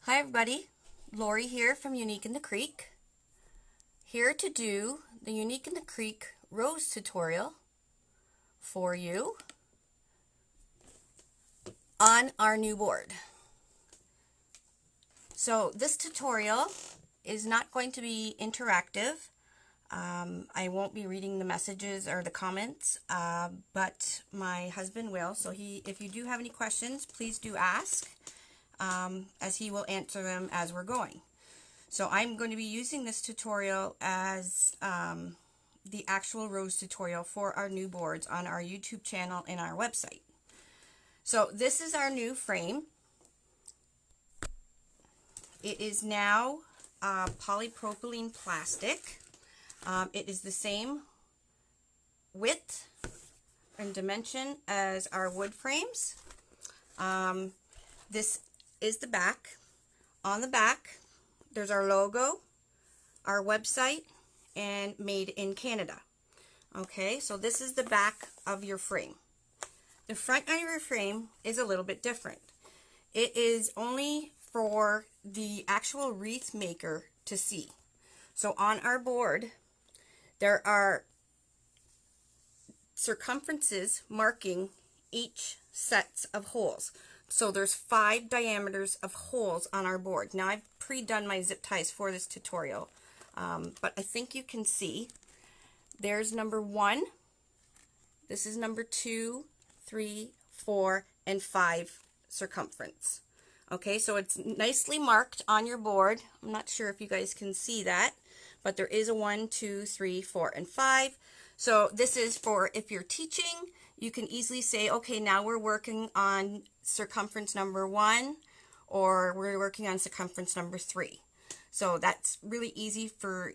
Hi everybody, Lori here from Unique in the Creek, here to do the Unique in the Creek rose tutorial for you on our new board. So this tutorial is not going to be interactive. I won't be reading the messages or the comments, but my husband will. So if you do have any questions, please do ask. As he will answer them as we're going. So I'm going to be using this tutorial as the actual rose tutorial for our new boards on our YouTube channel and our website. So this is our new frame. It is now polypropylene plastic. It is the same width and dimension as our wood frames. This is the back. On the back, there's our logo, our website, and made in Canada. Okay, so this is the back of your frame. The front of your frame is a little bit different. It is only for the actual wreath maker to see. So on our board, there are circumferences marking each set of holes. So there's 5 diameters of holes on our board. Now I've pre-done my zip ties for this tutorial, but I think you can see there's number 1, this is number 2, 3, 4, and 5 circumference. Okay, so it's nicely marked on your board. I'm not sure if you guys can see that, but there is a 1, 2, 3, 4, and 5. So this is for if you're teaching, you can easily say, okay, now we're working on circumference number 1, or we're working on circumference number 3. So that's really easy for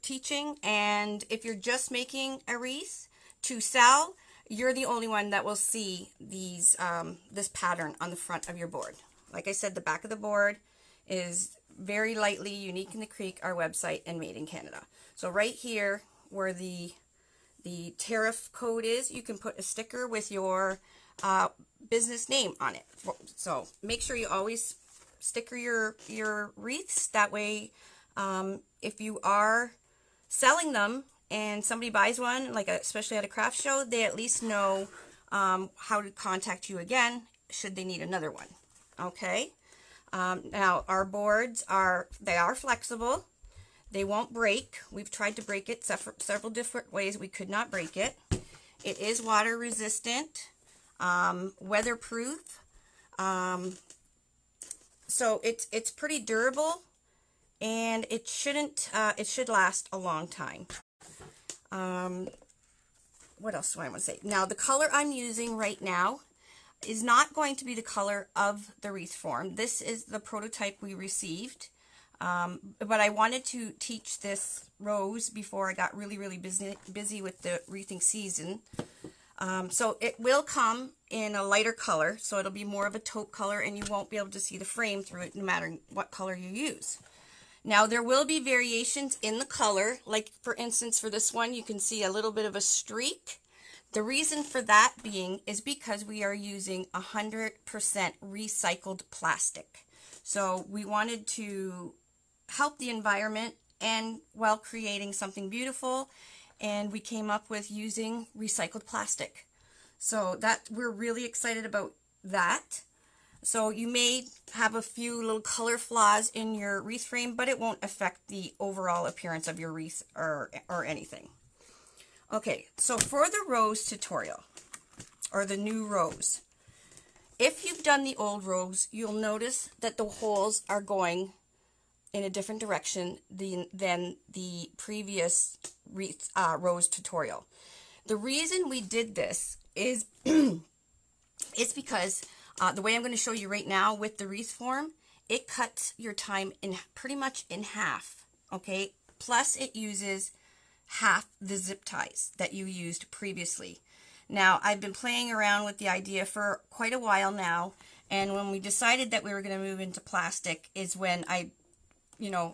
teaching. And if you're just making a wreath to sell, you're the only one that will see these this pattern on the front of your board. Like I said, the back of the board is very lightly Unique in the Creek, our website, and made in Canada. So right here where the tariff code is, you can put a sticker with your business name on it. So make sure you always sticker your wreaths. That way, if you are selling them and somebody buys one, like especially at a craft show, they at least know how to contact you again should they need another one. Okay. Now our boards are flexible. They won't break. We've tried to break it several different ways. We could not break it. It is water resistant, weatherproof. So it's pretty durable, and it should last a long time. What else do I want to say? Now the color I'm using right now is not going to be the color of the wreath form. This is the prototype we received. But I wanted to teach this rose before I got really busy with the wreathing season. So it will come in a lighter color, so it'll be more of a taupe color, and you won't be able to see the frame through it no matter what color you use. Now there will be variations in the color, like for instance for this one you can see a little bit of a streak. The reason for that being is because we are using 100% recycled plastic. So we wanted to help the environment and while creating something beautiful, and we came up with using recycled plastic. So that we're really excited about that. So you may have a few little color flaws in your wreath frame, but it won't affect the overall appearance of your wreath or anything. Okay, so for the rose tutorial, or the new rose, if you've done the old rose, you'll notice that the holes are going in a different direction than the previous wreath, rose tutorial. The reason we did this is it's because the way I'm going to show you right now with the wreath form, it cuts your time in pretty much in half. Okay, plus it uses half the zip ties that you used previously. Now I've been playing around with the idea for quite a while now, and when we decided that we were going to move into plastic is when I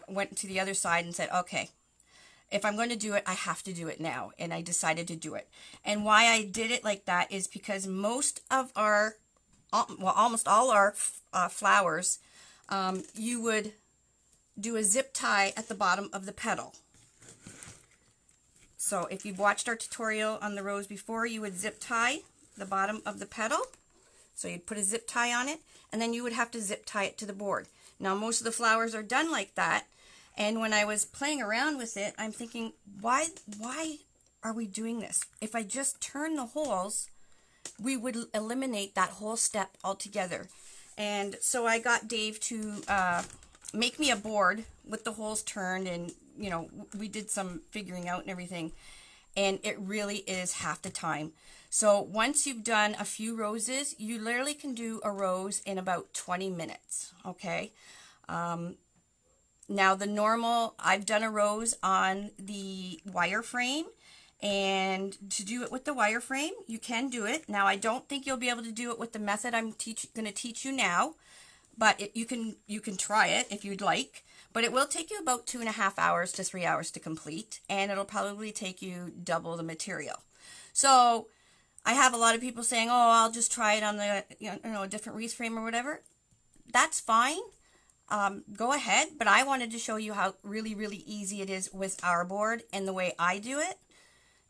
went to the other side and said, okay, if I'm going to do it, I have to do it now. And I decided to do it. And why I did it like that is because most of our, well, almost all our flowers you would do a zip tie at the bottom of the petal. So if you've watched our tutorial on the rose before, you would zip tie the bottom of the petal. So you'd put a zip tie on it, and then you would have to zip tie it to the board. Now most of the flowers are done like that, and when I was playing around with it, I'm thinking, why are we doing this? If I just turn the holes, we would eliminate that whole step altogether. And so I got Dave to make me a board with the holes turned, and you know, we did some figuring out and everything, and it really is half the time. So once you've done a few roses, you literally can do a rose in about 20 minutes, okay? Now the normal, I've done a rose on the wireframe, and to do it with the wireframe, you can do it. Now I don't think you'll be able to do it with the method I'm going to teach you now, but you can try it if you'd like. But it will take you about 2.5 hours to 3 hours to complete, and it'll probably take you double the material. So I have a lot of people saying, oh, I'll just try it on the, a different wreath frame or whatever. That's fine. Go ahead, but I wanted to show you how really, really easy it is with our board and the way I do it.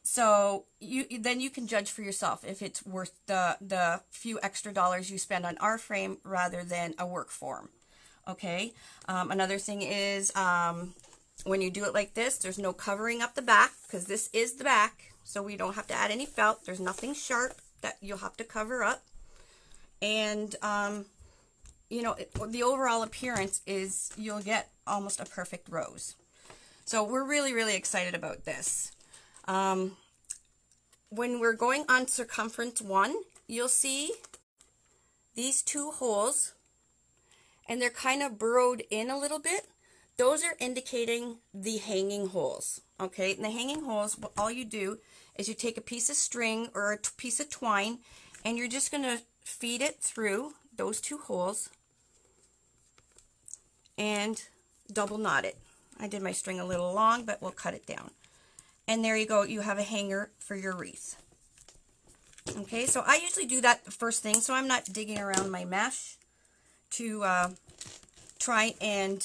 So then you can judge for yourself if it's worth the few extra dollars you spend on our frame rather than a work form. Okay. Another thing is when you do it like this, there's no covering up the back, because this is the back, so we don't have to add any felt. There's nothing sharp that you'll have to cover up. And the overall appearance is you'll get almost a perfect rose. So we're really, really excited about this. When we're going on circumference 1, you'll see these 2 holes, and they're kind of burrowed in a little bit. Those are indicating the hanging holes. Okay, and the hanging holes, all you do is you take a piece of string or a piece of twine, and you're just going to feed it through those 2 holes and double knot it. I did my string a little long, but we'll cut it down. And there you go, you have a hanger for your wreath. Okay, so I usually do that the first thing, so I'm not digging around my mesh to try and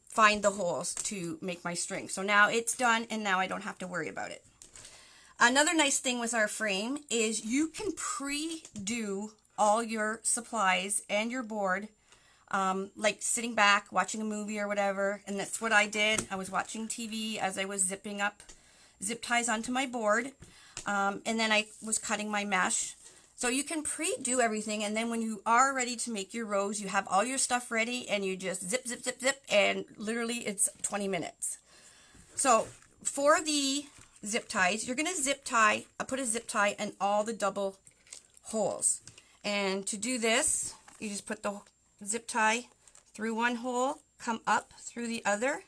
find the holes to make my string. So now it's done, and now I don't have to worry about it. Another nice thing with our frame is you can pre-do all your supplies and your board, like sitting back, watching a movie or whatever, and that's what I did. I was watching TV as I was zipping up zip ties onto my board, and then I was cutting my mesh. So you can pre-do everything, and then when you are ready to make your rose, you have all your stuff ready, and you just zip, zip, zip, zip, and literally it's 20 minutes. So for the zip ties, you're going to zip tie, put a zip tie in all the double holes. And to do this, you just put the zip tie through one hole, come up through the other,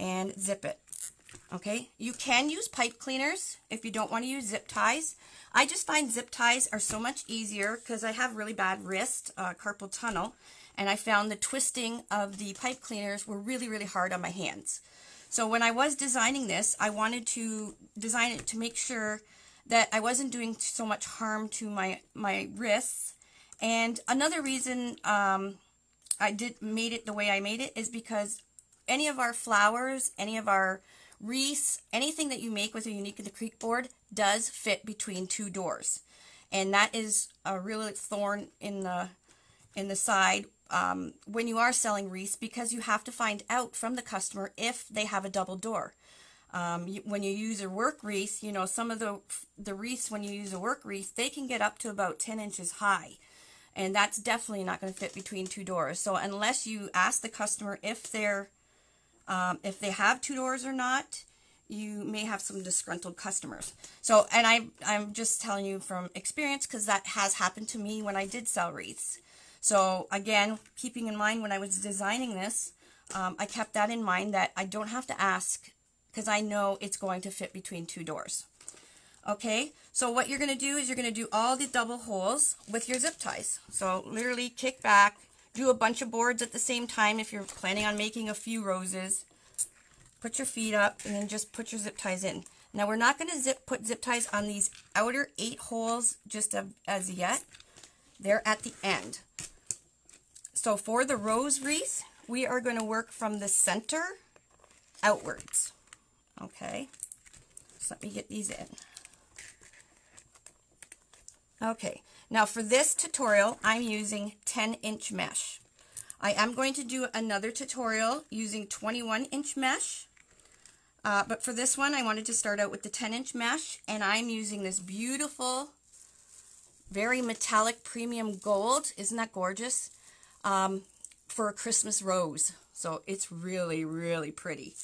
and zip it. Okay, you can use pipe cleaners if you don't want to use zip ties. I just find zip ties are so much easier because I have really bad wrist, carpal tunnel, and I found the twisting of the pipe cleaners were really, really hard on my hands. So when I was designing this, I wanted to design it to make sure that I wasn't doing so much harm to my wrists. And another reason I made it the way I made it is because any of our flowers, any of our wreaths, anything that you make with a Unique in the Creek board does fit between 2 doors, and that is a real thorn in the side when you are selling wreaths, because you have to find out from the customer if they have a double door. When you use a work wreath, some of the wreaths, when you use a work wreath, they can get up to about 10 inches high, and that's definitely not going to fit between 2 doors. So unless you ask the customer if they have 2 doors or not, you may have some disgruntled customers. So, and I'm just telling you from experience, because that has happened to me when I did sell wreaths. So again, keeping in mind when I was designing this, I kept that in mind, that I don't have to ask, because I know it's going to fit between 2 doors. Okay, so what you're going to do is you're going to do all the double holes with your zip ties. So literally kick back, do a bunch of boards at the same time if you're planning on making a few roses. Put your feet up and then just put your zip ties in. Now we're not going to put zip ties on these outer 8 holes just as yet. They're at the end. So for the rose wreath, we are going to work from the center outwards. Okay, so let me get these in. Okay, now for this tutorial, I'm using 10-inch mesh. I am going to do another tutorial using 21-inch mesh, but for this one, I wanted to start out with the 10-inch mesh, and I'm using this beautiful, very metallic premium gold. Isn't that gorgeous? For a Christmas rose. So it's really, really pretty.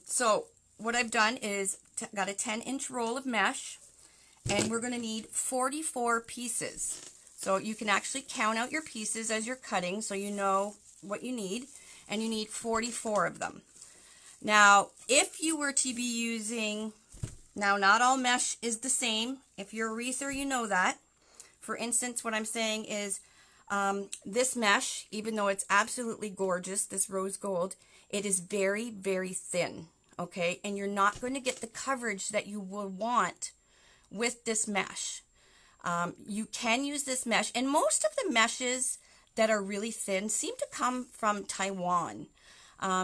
So what I've done is got a 10-inch roll of mesh, and we're going to need 44 pieces. So you can actually count out your pieces as you're cutting so you know what you need, and you need 44 of them. Now, if you were to be using, now not all mesh is the same. If you're a wreather, you know that. For instance, what I'm saying is this mesh, even though it's absolutely gorgeous, this rose gold, it is very, very thin, okay? And you're not going to get the coverage that you will want with this mesh. You can use this mesh, and most of the meshes that are really thin seem to come from Taiwan.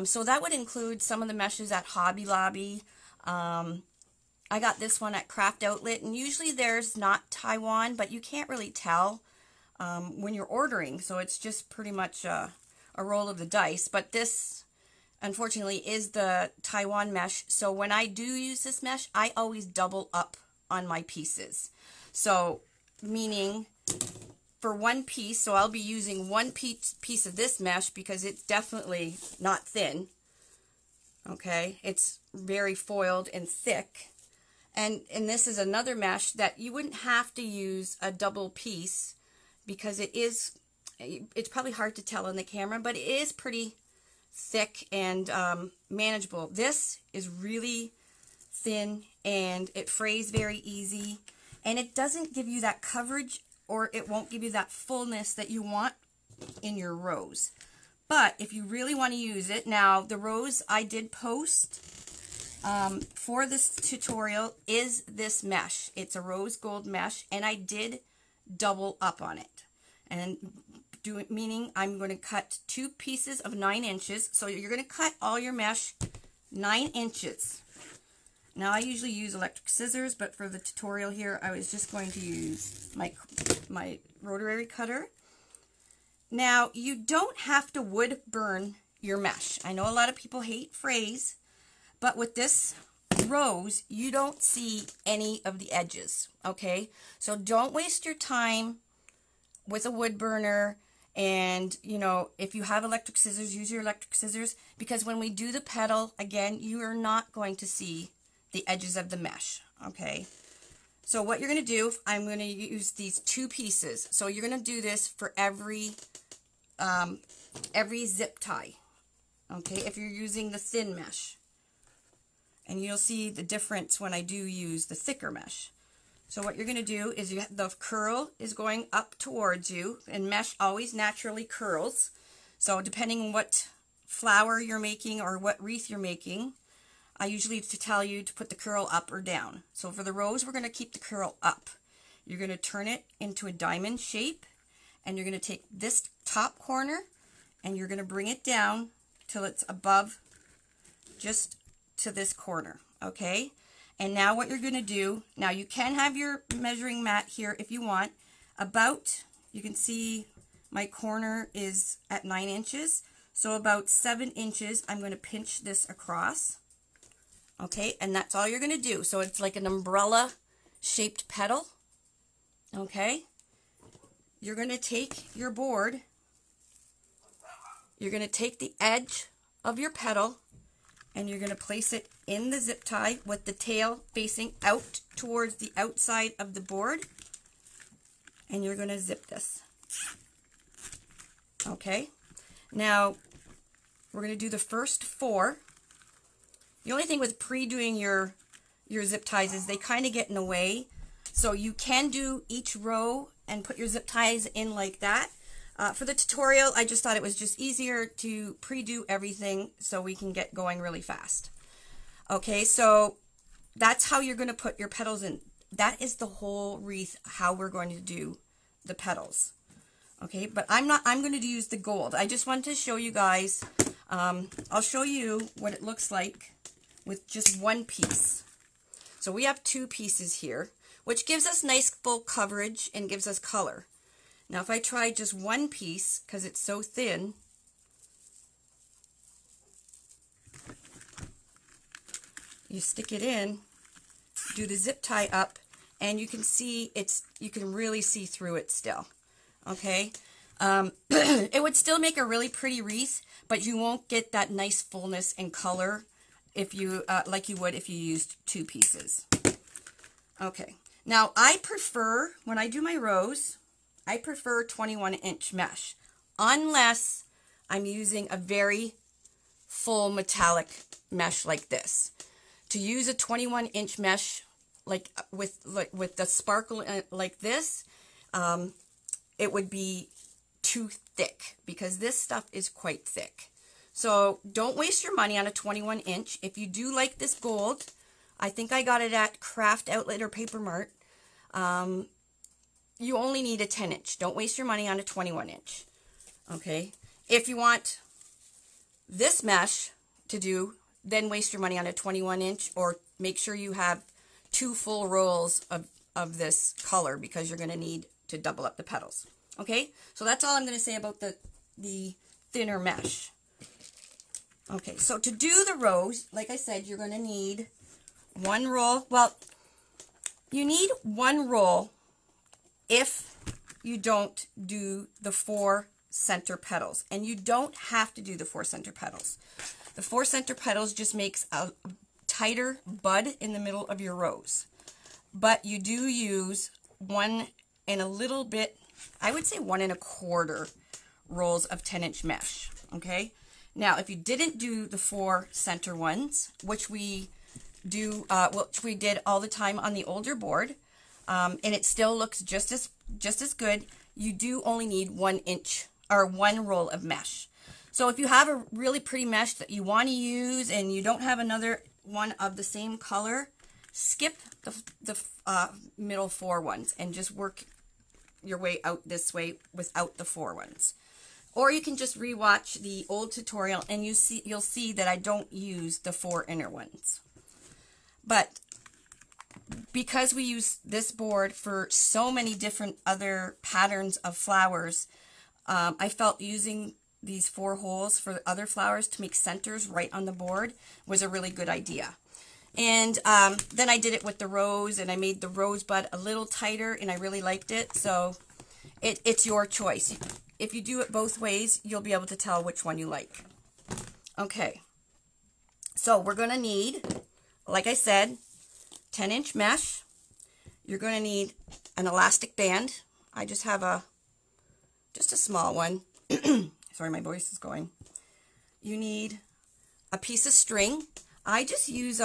So that would include some of the meshes at Hobby Lobby. I got this one at Craft Outlet, and usually there's not Taiwan, but you can't really tell when you're ordering, so it's just pretty much a roll of the dice. But this, unfortunately, is the Taiwan mesh, so when I do use this mesh, I always double up on my pieces. So, meaning for one piece, so I'll be using one piece of this mesh because it's definitely not thin, okay? It's very foiled and thick. And this is another mesh that you wouldn't have to use a double piece because it's probably hard to tell on the camera, but it is pretty thick and manageable. This is really thin and it frays very easy, and it doesn't give you that coverage, or it won't give you that fullness that you want in your rose. But if you really want to use it, now the rose I did post for this tutorial is this mesh. It's a rose gold mesh, and I did double up on it. And meaning I'm going to cut 2 pieces of 9 inches. So you're going to cut all your mesh 9 inches. Now I usually use electric scissors, but for the tutorial here, I was just going to use my rotary cutter. Now you don't have to wood burn your mesh. I know a lot of people hate frays, but with this rose, you don't see any of the edges, okay? So don't waste your time with a wood burner, and, you know, if you have electric scissors, use your electric scissors, because when we do the petal, again, you are not going to see the edges of the mesh, okay? So what you're going to do, I'm going to use these 2 pieces. So you're going to do this for every zip tie, okay, if you're using the thin mesh. And you'll see the difference when I do use the thicker mesh. So what you're going to do is the curl is going up towards you, and mesh always naturally curls. So depending on what flower you're making or what wreath you're making, I usually tell you to put the curl up or down. So for the rose, we're going to keep the curl up. You're going to turn it into a diamond shape, and you're going to take this top corner and you're going to bring it down till it's above just to this corner, okay? And now what you're going to do, now you can have your measuring mat here if you want. You can see my corner is at 9 inches, so about 7 inches I'm going to pinch this across, okay? And that's all you're going to do. So it's like an umbrella shaped petal, okay? You're going to take your board, you're going to take the edge of your petal, and you're going to place it in the zip tie with the tail facing out towards the outside of the board, and you're going to zip this. Okay, now we're going to do the first 4. The only thing with pre-doing your zip ties is they kind of get in the way, so you can do each row and put your zip ties in like that. For the tutorial, I just thought it was just easier to pre-do everything so we can get going really fast. Okay, so that's how you're going to put your petals in. That is the whole wreath, how we're going to do the petals. Okay, but I'm going to use the gold. I just wanted to show you guys, I'll show you what it looks like with just one piece. So we have 2 pieces here, which gives us nice full coverage and gives us color. Now if I try just one piece, because it's so thin, you stick it in, do the zip tie up, and you can see you can really see through it still. Okay, it would still make a really pretty wreath, but you won't get that nice fullness and color if you like you would if you used 2 pieces. Okay, now I prefer, when I do my rose, I prefer 21-inch mesh, unless I'm using a very full metallic mesh like this. To use a 21-inch mesh like with the sparkle like this, it would be too thick, because this stuff is quite thick. So don't waste your money on a 21-inch. If you do like this gold, I think I got it at Craft Outlet or Paper Mart, you only need a 10-inch. Don't waste your money on a 21-inch. Okay, if you want this mesh to do, then waste your money on a 21-inch, or make sure you have 2 full rolls of this color, because you're going to need to double up the petals. Okay, so that's all I'm going to say about the thinner mesh. Okay, so to do the rose, like I said, you're going to need 1 roll. Well, you need 1 roll if you don't do the 4 center petals, and you don't have to do the 4 center petals. The 4 center petals just makes a tighter bud in the middle of your rose, but you do use 1 and a little bit, I would say 1 1/4 rolls of 10-inch mesh. Okay, now if you didn't do the 4 center ones, which we do, which we did all the time on the older board, and it still looks just as good, you do only need 1 inch or 1 roll of mesh. So if you have a really pretty mesh that you want to use and you don't have another one of the same color, skip the middle 4 ones and just work your way out this way without the 4 ones. Or you can just rewatch the old tutorial and you'll see that I don't use the 4 inner ones. But because we use this board for so many different other patterns of flowers, I felt using these 4 holes for other flowers to make centers right on the board was a really good idea. And then I did it with the rose, and I made the rosebud a little tighter, and I really liked it. So it's your choice. If you do it both ways, you'll be able to tell which one you like. Okay, so we're going to need, like I said, 10-inch mesh. You're going to need an elastic band. I just have just a small one. Sorry, my voice is going. You need a piece of string. I just use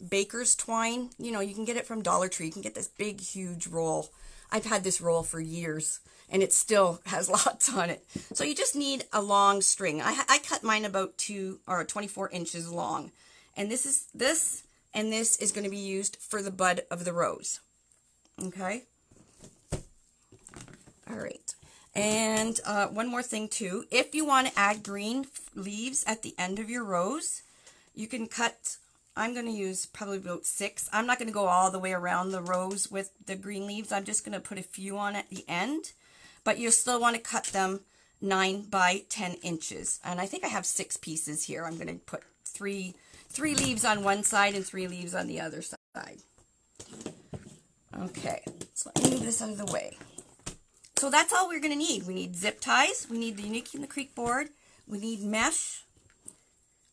baker's twine. You know, you can get it from Dollar Tree. You can get this big, huge roll. I've had this roll for years, and it still has lots on it. So you just need a long string. I cut mine about 24 inches long. And this is going to be used for the bud of the rose. Okay? All right. And one more thing too, if you want to add green leaves at the end of your rose, you can cut, I'm going to use probably about 6. I'm not going to go all the way around the rose with the green leaves. I'm just going to put a few on at the end, but you still want to cut them 9 by 10 inches. And I think I have 6 pieces here. I'm going to put three leaves on one side and 3 leaves on the other side. Okay, so let me move this out of the way. So that's all we're going to need. We need zip ties, we need the Unique in the Creek board, we need mesh,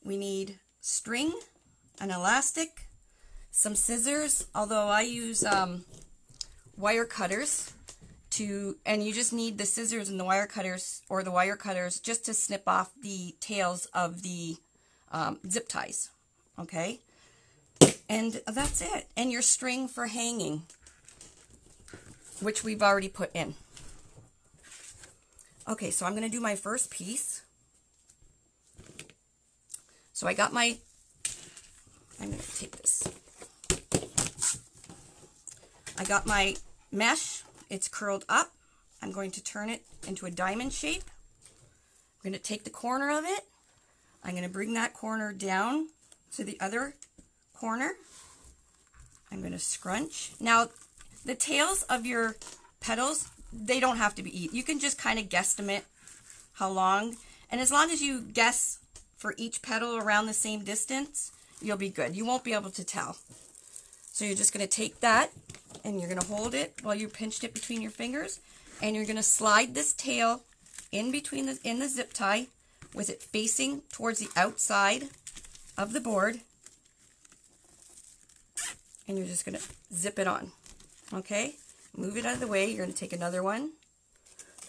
we need string, an elastic, some scissors, although I use wire cutters and you just need the scissors and the wire cutters, or the wire cutters, just to snip off the tails of the zip ties. Okay, and that's it. And your string for hanging, which we've already put in. Okay, so I'm going to do my first piece. So I got I'm going to take this. I got my mesh. It's curled up. I'm going to turn it into a diamond shape. I'm going to take the corner of it. I'm going to bring that corner down to the other corner. I'm going to scrunch. Now, the tails of your petals, they don't have to be eaten. You can just kind of guesstimate how long. And as long as you guess for each petal around the same distance, you'll be good. You won't be able to tell. So you're just going to take that and you're going to hold it while you pinched it between your fingers. And you're going to slide this tail in between the zip tie with it facing towards the outside of the board. And you're just going to zip it on. Okay? Move it out of the way. You're going to take another one.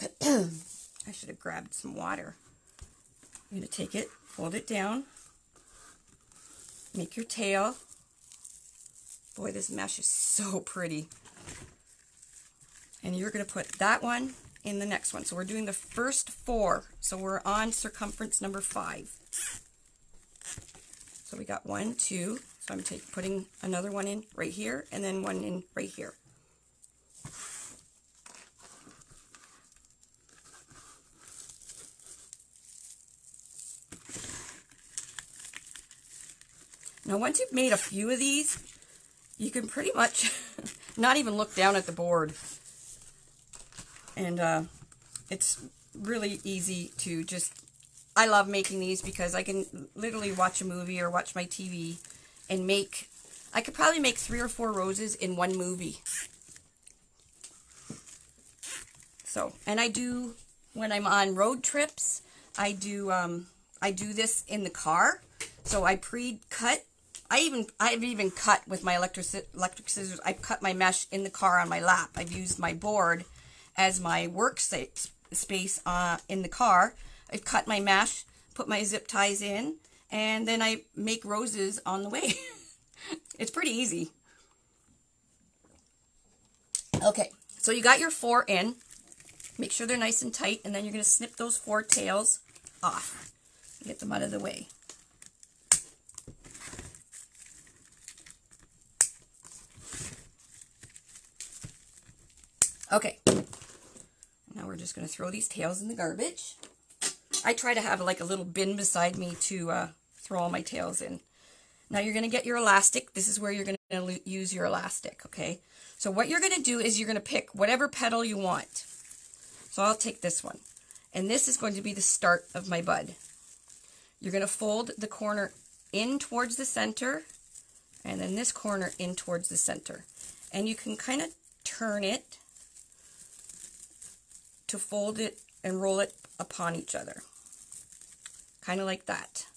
I should have grabbed some water. You're going to take it, fold it down, make your tail. Boy, this mesh is so pretty. And you're going to put that one in the next one. So we're doing the first 4. So we're on circumference number 5. So we got 1, 2. So I'm putting another one in right here and then one in right here. Now once you've made a few of these, you can pretty much not even look down at the board. And it's really easy to just, I love making these because I can literally watch a movie or watch my TV and make, I could probably make 3 or 4 roses in one movie. So, and I do, when I'm on road trips, I do this in the car. So I pre-cut, I've even cut with my electric scissors. I've cut my mesh in the car on my lap. I've used my board as my work space in the car. I've cut my mesh, put my zip ties in, and then I make roses on the way. It's pretty easy. Okay, so you got your 4 in. Make sure they're nice and tight, and then you're going to snip those 4 tails off. Get them out of the way. Okay, now we're just going to throw these tails in the garbage. I try to have like a little bin beside me to throw all my tails in. Now you're going to get your elastic. This is where you're going to use your elastic, okay? So what you're going to do is you're going to pick whatever petal you want. So I'll take this one. And this is going to be the start of my bud. You're going to fold the corner in towards the center, and then this corner in towards the center. And you can kind of turn it to fold it and roll it upon each other. Kind of like that.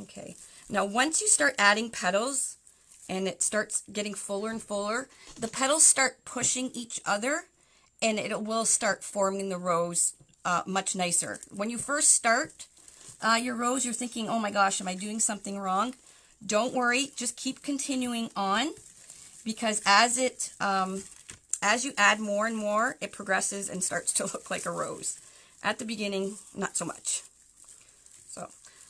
Okay. Now once you start adding petals and it starts getting fuller and fuller, the petals start pushing each other and it will start forming the rose much nicer. When you first start your rose, you're thinking, oh my gosh, am I doing something wrong? Don't worry, just keep continuing on, because as you add more and more, it progresses and starts to look like a rose. At the beginning, not so much. So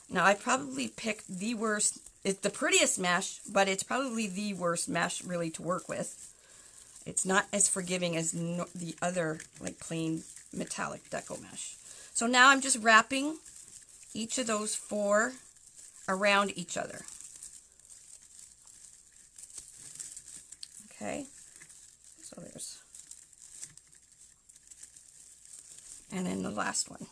now I probably picked the worst. It's the prettiest mesh, but it's probably the worst mesh really to work with. It's not as forgiving as the other like plain metallic deco mesh. So now I'm just wrapping each of those 4 around each other. Okay, so there's, and then the last one.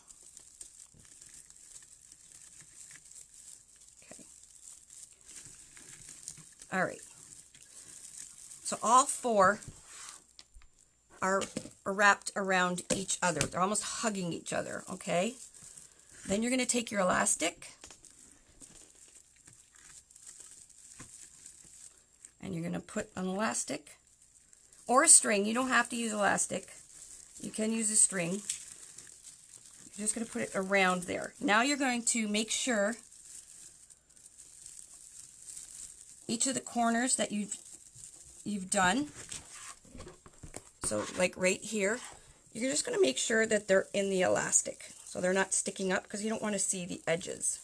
Okay. All right. So all 4 are wrapped around each other. They're almost hugging each other, okay? Then you're going to take your elastic and you're going to put an elastic or a string. You don't have to use elastic. You can use a string. You're just going to put it around there. Now you're going to make sure each of the corners that you've done, so like right here, you're just going to make sure that they're in the elastic so they're not sticking up, because you don't want to see the edges.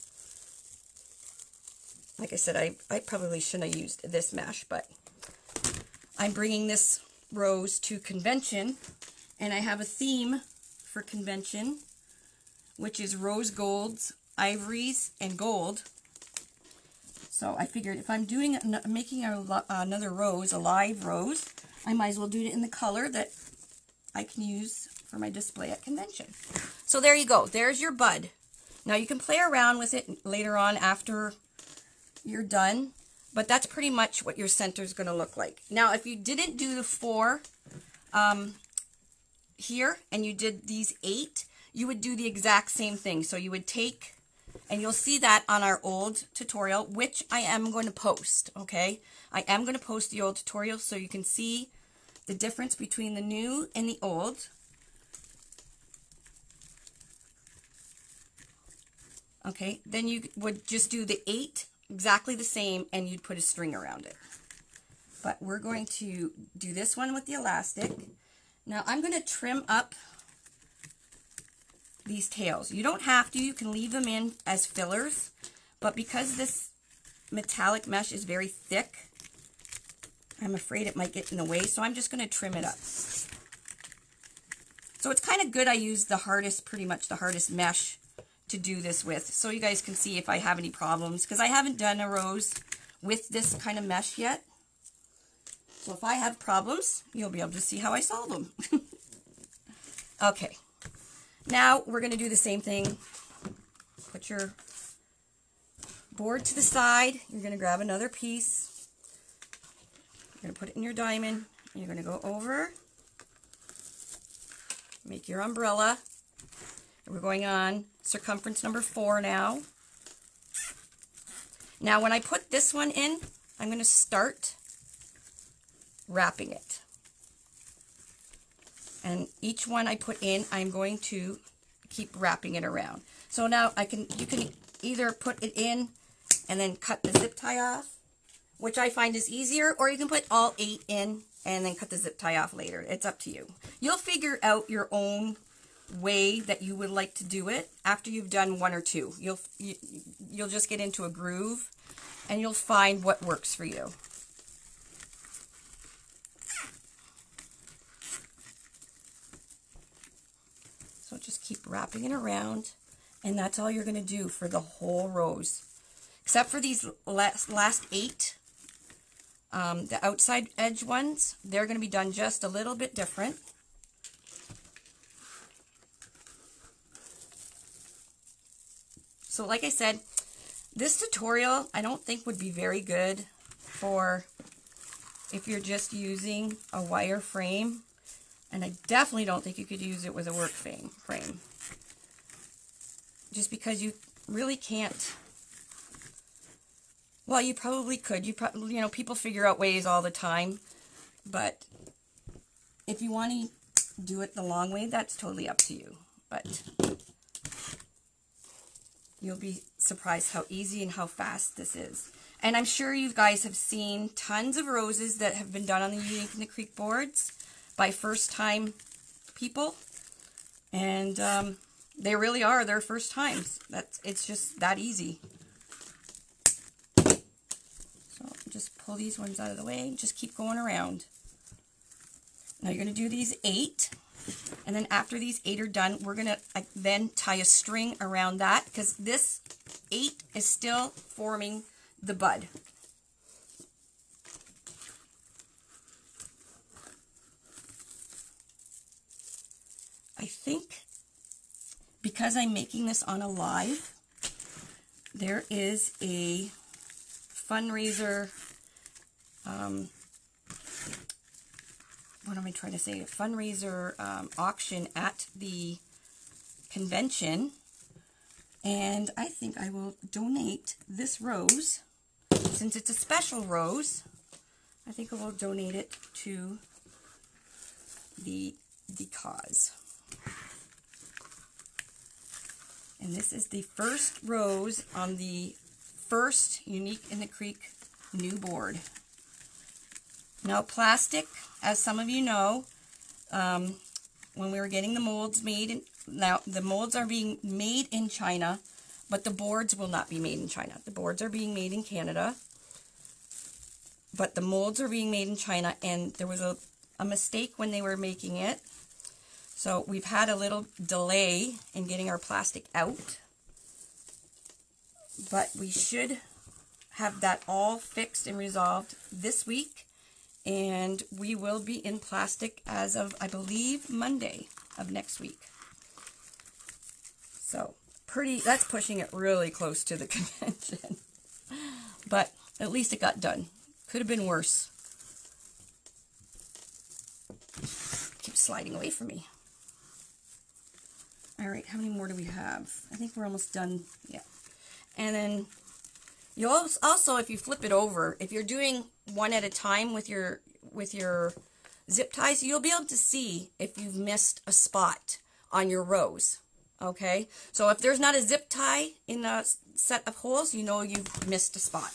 Like I said, I probably shouldn't have used this mesh, but I'm bringing this rose to convention And I have a theme for convention, which is rose golds, ivories, and gold. So I figured if I'm making another rose, a live rose, I might as well do it in the color that I can use for my display at convention. So there you go. There's your bud. Now you can play around with it later on after you're done, but that's pretty much what your center is going to look like. Now if you didn't do the 4 here and you did these 8, you would do the exact same thing. So you would take, and you'll see that on our old tutorial, which I am going to post, okay? I am going to post the old tutorial so you can see the difference between the new and the old. Okay, then you would just do the 8 exactly the same, and you'd put a string around it. But we're going to do this one with the elastic. Now I'm going to trim up these tails. You don't have to, you can leave them in as fillers, but because this metallic mesh is very thick, I'm afraid it might get in the way, so I'm just going to trim it up. So it's kind of good I use the hardest, pretty much the hardest mesh to do this with, so you guys can see if I have any problems, because I haven't done a rose with this kind of mesh yet. So if I have problems, you'll be able to see how I solve them. Okay, now we're going to do the same thing. Put your board to the side. You're going to grab another piece. You're going to put it in your diamond. And you're going to go over. Make your umbrella. And we're going on circumference number 4 now. Now when I put this one in, I'm going to start wrapping it. And each one I put in, I'm going to keep wrapping it around. So now you can either put it in and then cut the zip tie off, which I find is easier, or you can put all 8 in and then cut the zip tie off later. It's up to you. You'll figure out your own way that you would like to do it after you've done 1 or 2. You'll just get into a groove and you'll find what works for you. So just keep wrapping it around, and that's all you're going to do for the whole rose. Except for these last 8, the outside edge ones, they're going to be done just a little bit different. So like I said, this tutorial I don't think would be very good for if you're just using a wire frame. And I definitely don't think you could use it with a work frame. Just because you really can't. Well, you probably could. You know, people figure out ways all the time. But if you want to do it the long way, that's totally up to you. But you'll be surprised how easy and how fast this is. And I'm sure you guys have seen tons of roses that have been done on the Wreathing boards by first-time people, and they really are their first times. It's just that easy. So just pull these ones out of the way, just keep going around. Now you're going to do these 8, and then after these 8 are done, we're going to then tie a string around that, because this 8 is still forming the bud. I think because I'm making this on a live, there is a fundraiser, what am I trying to say? A fundraiser auction at the convention, and I think I will donate this rose, since it's a special rose. I think I will donate it to the cause. And this is the first rose on the first Unique in the Creek new board. Now plastic, as some of you know, when we were getting the molds made, now the molds are being made in China, but the boards will not be made in China. The boards are being made in Canada, but the molds are being made in China, and there was a mistake when they were making it. So we've had a little delay in getting our plastic out, but we should have that all fixed and resolved this week, and we will be in plastic as of, I believe, Monday of next week. So that's pushing it really close to the convention, but at least it got done. Could have been worse. Keeps sliding away from me. All right, how many more do we have? I think we're almost done. Yeah. And then you also, if you flip it over, if you're doing one at a time with your zip ties, you'll be able to see if you've missed a spot on your rows. Okay? So if there's not a zip tie in a set of holes, you know you've missed a spot.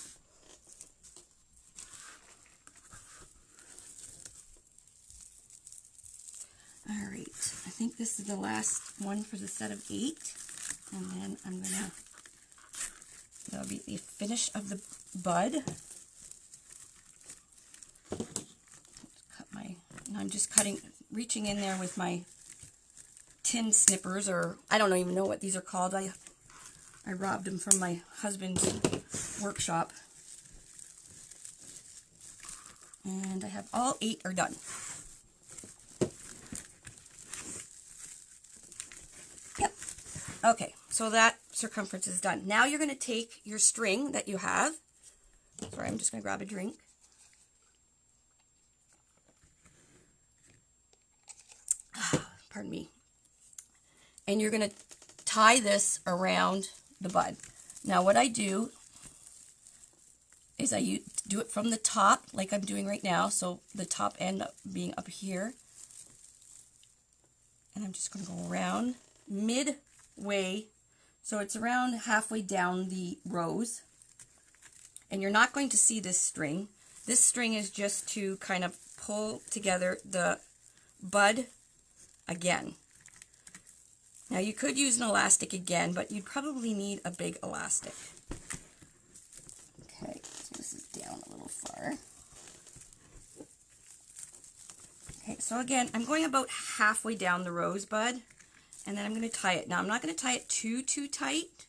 All right, I think this is the last one for the set of 8, and then that'll be the finish of the bud. I'm just reaching in there with my tin snippers, or I don't even know what these are called. I robbed them from my husband's workshop. And I have all 8 are done. Okay, so that circumference is done. Now you're going to take your string that you have. Sorry, I'm just going to grab a drink. Pardon me. And you're going to tie this around the bud. Now what I do is I do it from the top, like I'm doing right now, so the top end being up here. And I'm just going to go around midway, so it's around halfway down the rows. And you're not going to see this string. This string is just to kind of pull together the bud again. Now you could use an elastic again, but you'd probably need a big elastic. Okay, so this is down a little far. Okay, so again, I'm going about halfway down the rosebud, and then I'm going to tie it. Now I'm not going to tie it too tight,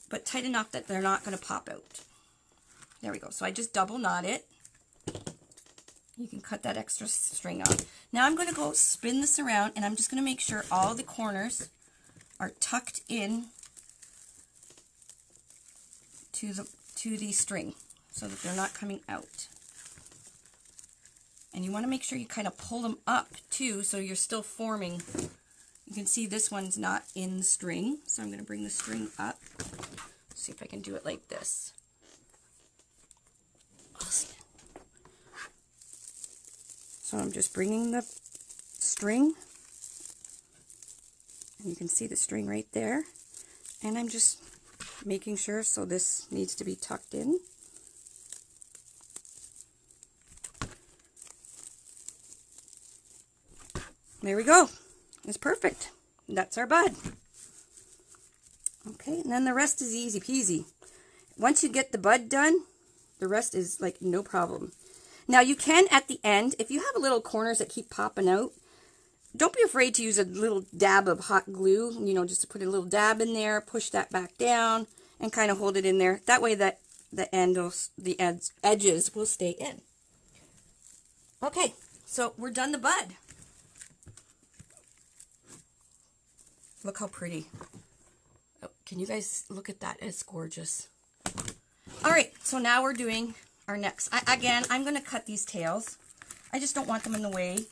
but tight enough that they're not going to pop out. There we go. So I just double knot it. You can cut that extra string off. Now I'm going to go spin this around, and I'm just going to make sure all the corners are tucked in to the string so that they're not coming out. And you want to make sure you kind of pull them up too, so you're still forming. You can see this one's not in the string, so I'm going to bring the string up. Let's see if I can do it like this. So I'm just bringing the string, and you can see the string right there, and I'm just making sure, so this needs to be tucked in. There we go. It's perfect. That's our bud. Okay, and then the rest is easy peasy. Once you get the bud done, the rest is like no problem. Now you can, at the end, if you have little corners that keep popping out, don't be afraid to use a little dab of hot glue, you know, just to put a little dab in there, push that back down, and kind of hold it in there. That way that the edges will stay in. Okay, so we're done the bud. Look how pretty. Oh, can you guys look at that? It's gorgeous. All right, so now we're doing our next. Again, I'm going to cut these tails. I just don't want them in the way.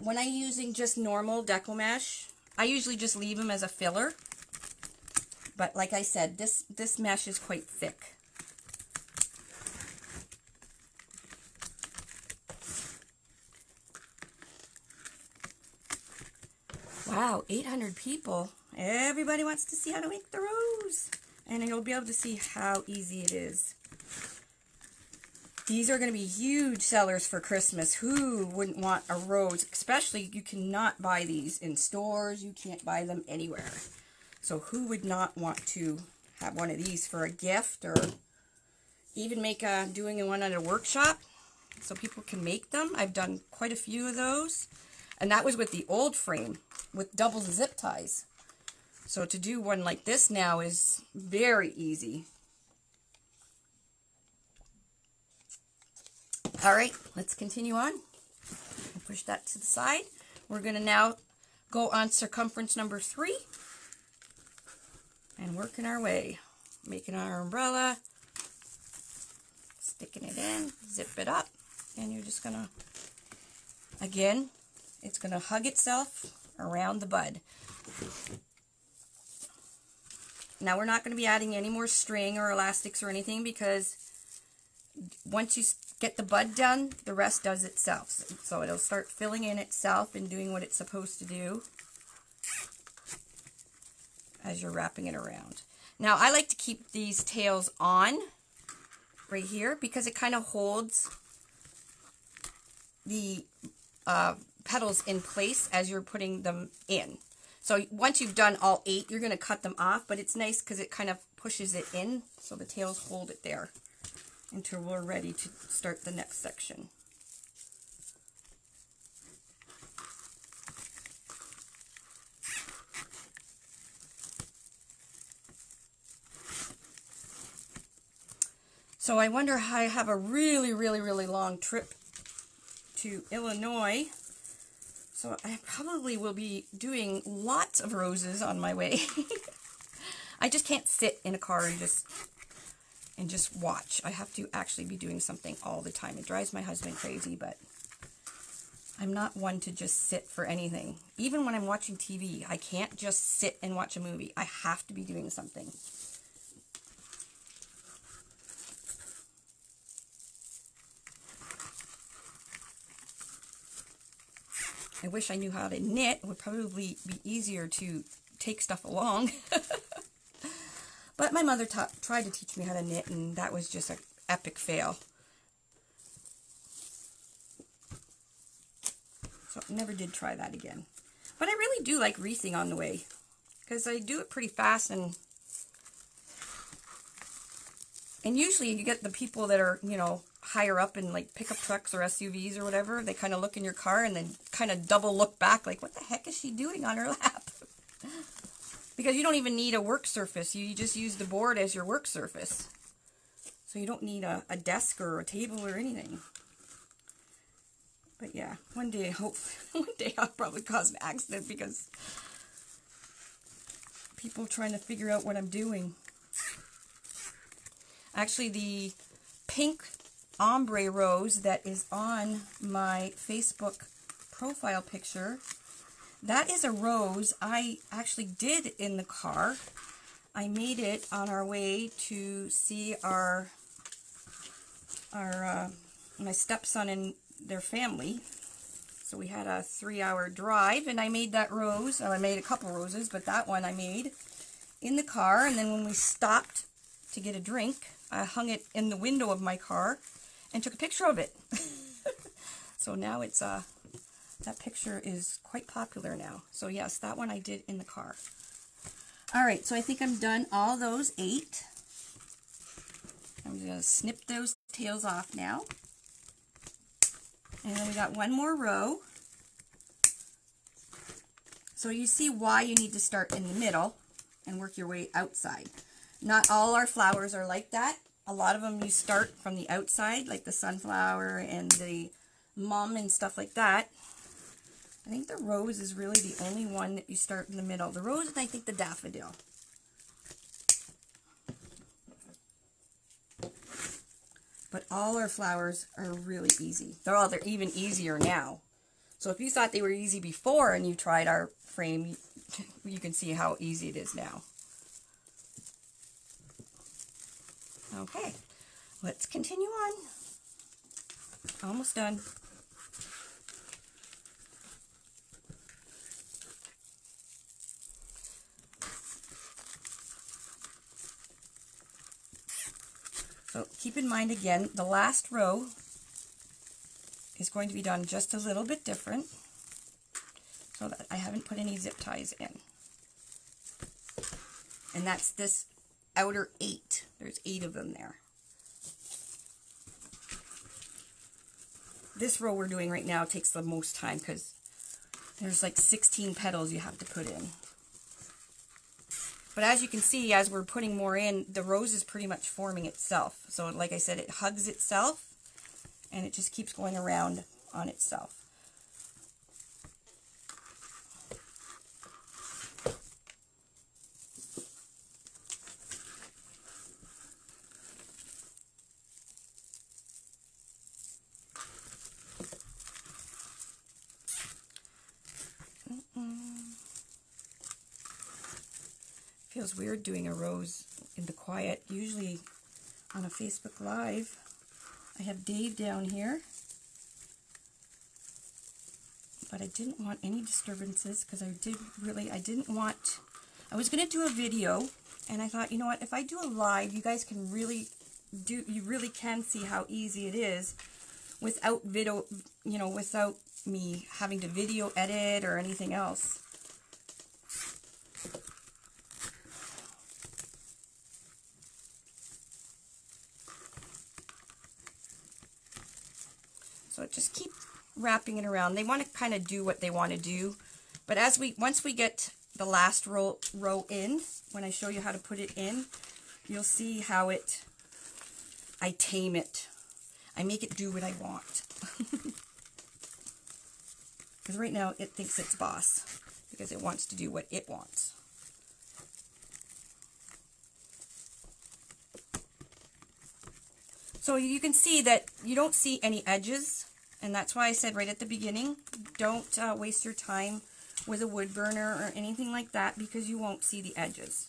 When I'm using just normal deco mesh, I usually just leave them as a filler. But like I said, this mesh is quite thick. Wow, 800 people. Everybody wants to see how to make the rose. And you'll be able to see how easy it is. These are going to be huge sellers for Christmas. Who wouldn't want a rose? Especially, you cannot buy these in stores. You can't buy them anywhere. So who would not want to have one of these for a gift, or even make doing one at a workshop so people can make them? I've done quite a few of those. And that was with the old frame with double zip ties. So to do one like this now is very easy. All right, let's continue on. I'll push that to the side. We're going to now go on circumference number 3 and working our way, making our umbrella, sticking it in, zip it up, and you're just going to, again, it's going to hug itself around the bud. Now we're not going to be adding any more string or elastics or anything, because once you get the bud done, the rest does itself. So it'll start filling in itself and doing what it's supposed to do as you're wrapping it around. Now I like to keep these tails on right here because it kind of holds the petals in place as you're putting them in. So once you've done all 8, you're going to cut them off, but it's nice because it kind of pushes it in so the tails hold it there until we're ready to start the next section. So I wonder how I have a really long trip to Illinois. So I probably will be doing lots of roses on my way. I just can't sit in a car and just watch. I have to actually be doing something all the time. It drives my husband crazy, but I'm not one to just sit for anything. Even when I'm watching TV, I can't just sit and watch a movie. I have to be doing something. I wish I knew how to knit. It would probably be easier to take stuff along. But my mother tried to teach me how to knit, and that was just an epic fail. So I never did try that again. But I really do like wreathing on the way, because I do it pretty fast, and usually you get the people that are, you know, higher up in like pickup trucks or SUVs or whatever. They kind of look in your car and then kind of double look back like, what the heck is she doing on her lap? Because you don't even need a work surface. You just use the board as your work surface. So you don't need a desk or a table or anything. But yeah, one day I'll probably cause an accident because people are trying to figure out what I'm doing. Actually, the pink ombre rose that is on my Facebook profile picture, that is a rose I actually did in the car. I made it on our way to see my stepson and their family. So we had a 3-hour drive, and I made that rose. I made a couple roses, but that one I made in the car. And then when we stopped to get a drink, I hung it in the window of my car and took a picture of it. So now it's that picture is quite popular now. So yes, that one I did in the car. All right, so I think I'm done all those 8. I'm going to snip those tails off now. And then we got one more row. So you see why you need to start in the middle and work your way outside. Not all our flowers are like that. A lot of them you start from the outside, like the sunflower and the mum and stuff like that. I think the rose is really the only one that you start in the middle. The rose and I think the daffodil. But all our flowers are really easy. They're even easier now. So if you thought they were easy before and you tried our frame, you can see how easy it is now. Okay, let's continue on. Almost done. So keep in mind again, the last row is going to be done just a little bit different, so that I haven't put any zip ties in. And that's this outer 8. There's 8 of them there. This row we're doing right now takes the most time because There's like 16 petals you have to put in. But as you can see, as we're putting more in, the rose is pretty much forming itself. So like I said, it hugs itself and it just keeps going around on itself. Feels weird doing a rose in the quiet. Usually on a Facebook Live, I have Dave down here, but I didn't want any disturbances because I didn't want, I was going to do a video, and I thought, you know what, if I do a live, you guys can you really can see how easy it is without video, you know, without me having to video edit or anything else. So just keep wrapping it around. They want to kind of do what they want to do, but once we get the last row in, when I show you how to put it in, you'll see how I tame it. I make it do what I want. Because right now it thinks it's boss because it wants to do what it wants. So you can see that you don't see any edges, and that's why I said right at the beginning, don't waste your time with a wood burner or anything like that because you won't see the edges.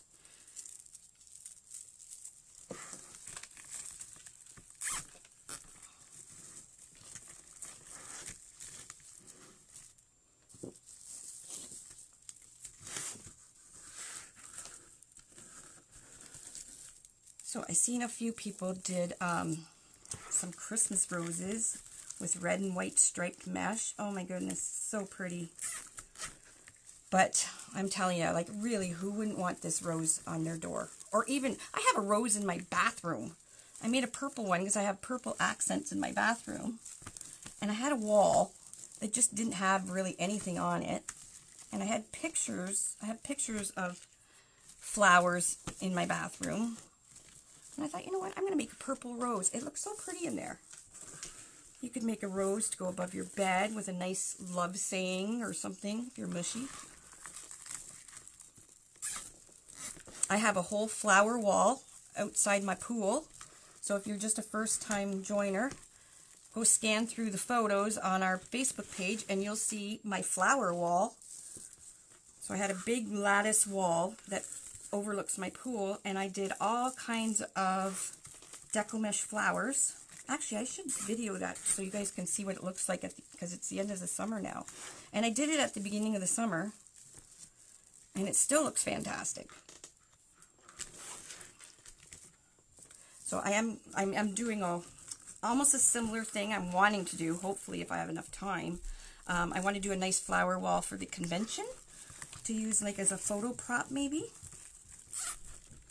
So I seen a few people did some Christmas roses with red and white striped mesh. Oh my goodness, so pretty. But I'm telling you, like really, who wouldn't want this rose on their door? Or even, I have a rose in my bathroom. I made a purple one because I have purple accents in my bathroom. And I had a wall that just didn't have really anything on it. And I have pictures of flowers in my bathroom. And I thought, you know what, I'm going to make a purple rose. It looks so pretty in there. You could make a rose to go above your bed with a nice love saying or something if you're mushy. I have a whole flower wall outside my pool. So if you're just a first-time joiner, go scan through the photos on our Facebook page and you'll see my flower wall. So I had a big lattice wall that overlooks my pool, and I did all kinds of deco mesh flowers. Actually, I should video that so you guys can see what it looks like because it's the end of the summer now. And I did it at the beginning of the summer, and it still looks fantastic. So I'm doing almost a similar thing I'm wanting to do, hopefully if I have enough time. I want to do a nice flower wall for the convention to use like as a photo prop maybe.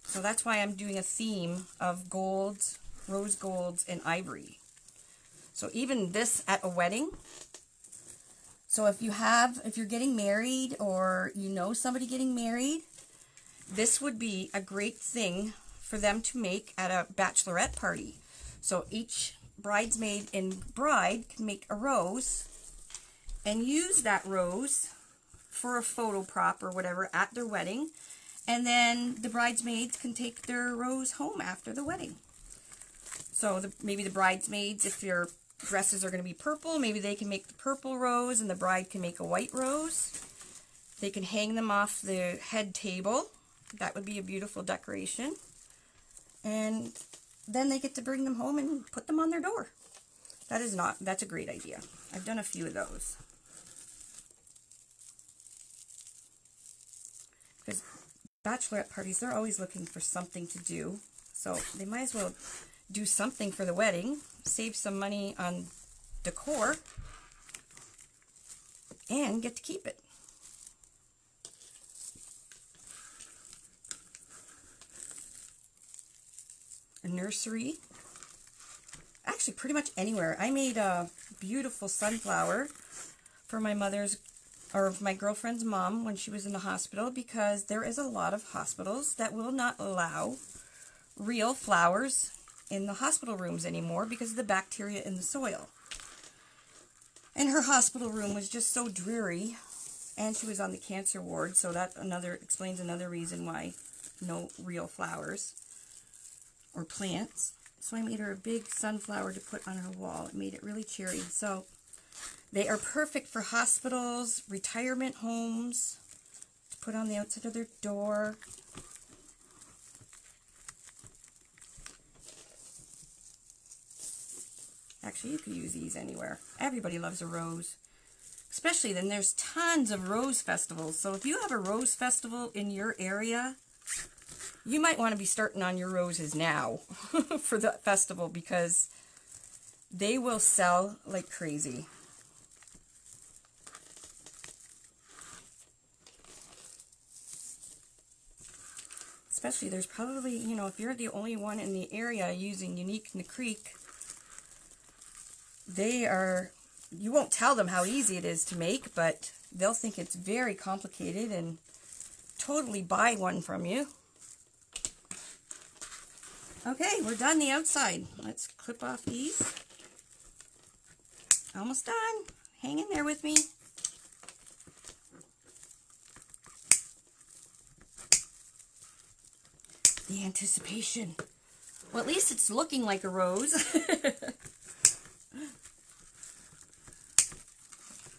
So that's why I'm doing a theme of golds, rose golds, and ivory. So even this at a wedding. So if you're getting married or you know somebody getting married, this would be a great thing for them to make at a bachelorette party. So each bridesmaid and bride can make a rose and use that rose for a photo prop or whatever at their wedding. And then the bridesmaids can take their rose home after the wedding. So maybe the bridesmaids, if their dresses are going to be purple, maybe they can make the purple rose and the bride can make a white rose. They can hang them off the head table. That would be a beautiful decoration. And then they get to bring them home and put them on their door. That's a great idea. I've done a few of those. Because bachelorette parties, they're always looking for something to do. So they might as well do something for the wedding, save some money on decor, and get to keep it. A nursery. Actually, pretty much anywhere. I made a beautiful sunflower for my mother's or of my girlfriend's mom when she was in the hospital, because there is a lot of hospitals that will not allow real flowers in the hospital rooms anymore because of the bacteria in the soil. And her hospital room was just so dreary, and she was on the cancer ward, so that explains another reason why no real flowers or plants. So I made her a big sunflower to put on her wall. It made it really cheery. So they are perfect for hospitals, retirement homes, to put on the outside of their door. Actually, you could use these anywhere. Everybody loves a rose. Especially then there's tons of rose festivals. So if you have a rose festival in your area, you might want to be starting on your roses now for the festival, because they will sell like crazy. Especially there's probably, you know, if you're the only one in the area using Unique in the Creek, you won't tell them how easy it is to make, but they'll think it's very complicated and totally buy one from you. Okay, we're done the outside. Let's clip off these. Almost done. Hang in there with me. The anticipation. Well, at least it's looking like a rose.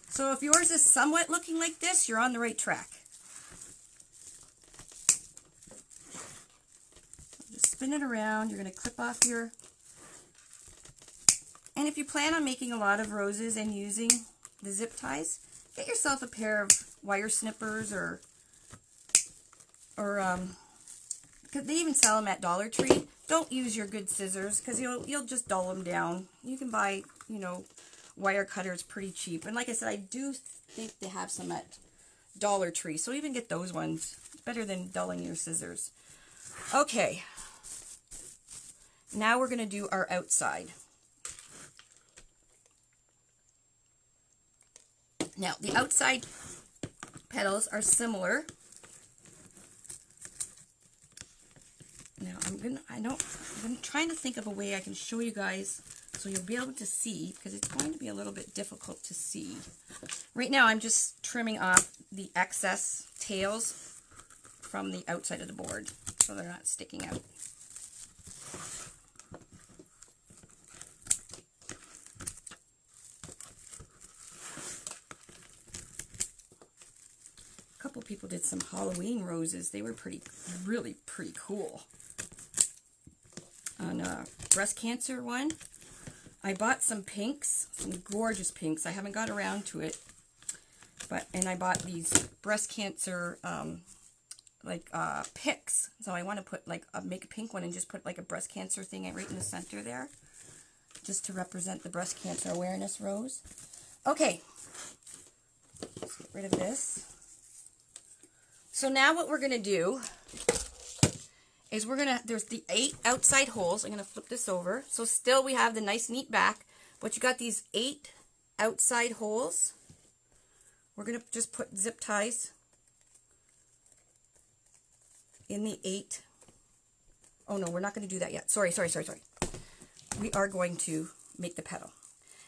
So if yours is somewhat looking like this, you're on the right track. Just spin it around. You're going to clip off your... And if you plan on making a lot of roses and using the zip ties, get yourself a pair of wire snippers or because they even sell them at Dollar Tree. Don't use your good scissors because you'll just dull them down. You can buy, you know, wire cutters pretty cheap. And like I said, I do think they have some at Dollar Tree. So even get those ones. It's better than dulling your scissors. Okay. Now we're going to do our outside. Now, the outside petals are similar. Now, I'm trying to think of a way I can show you guys so you'll be able to see, because it's going to be a little bit difficult to see. Right now, I'm just trimming off the excess tails from the outside of the board so they're not sticking out. A couple people did some Halloween roses. They were really pretty cool. On a breast cancer one, I bought some pinks, some gorgeous pinks. I haven't got around to it, and I bought these breast cancer picks. So I want to put make a pink one and just put like a breast cancer thing right in the center there, just to represent the breast cancer awareness rose. Okay, let's get rid of this. So now what we're going to do is there's the 8 outside holes. I'm going to flip this over. So still we have the nice neat back, but you got these 8 outside holes. We're going to just put zip ties in the 8. Oh no, we're not going to do that yet. Sorry. We are going to make the petal.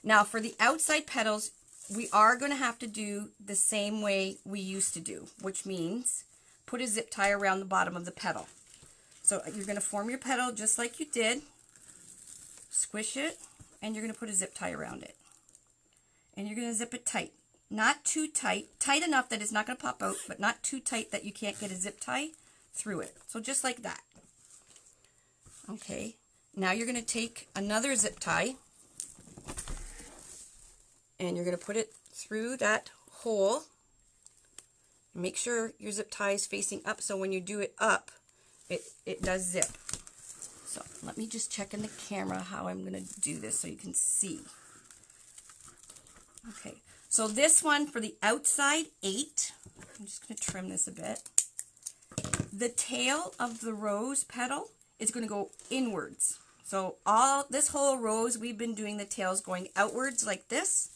Now for the outside petals, we are going to have to do the same way we used to do, which means put a zip tie around the bottom of the petal. So you're going to form your petal just like you did, squish it, and you're going to put a zip tie around it. And you're going to zip it tight. Not too tight, tight enough that it's not going to pop out, but not too tight that you can't get a zip tie through it. So just like that. Okay, now you're going to take another zip tie, and you're going to put it through that hole. Make sure your zip tie is facing up, so when you do it up, it does zip. So let me just check in the camera how I'm going to do this so you can see. Okay, so this one for the outside 8, I'm just going to trim this a bit. The tail of the rose petal is going to go inwards. So this whole rose, we've been doing the tails going outwards like this.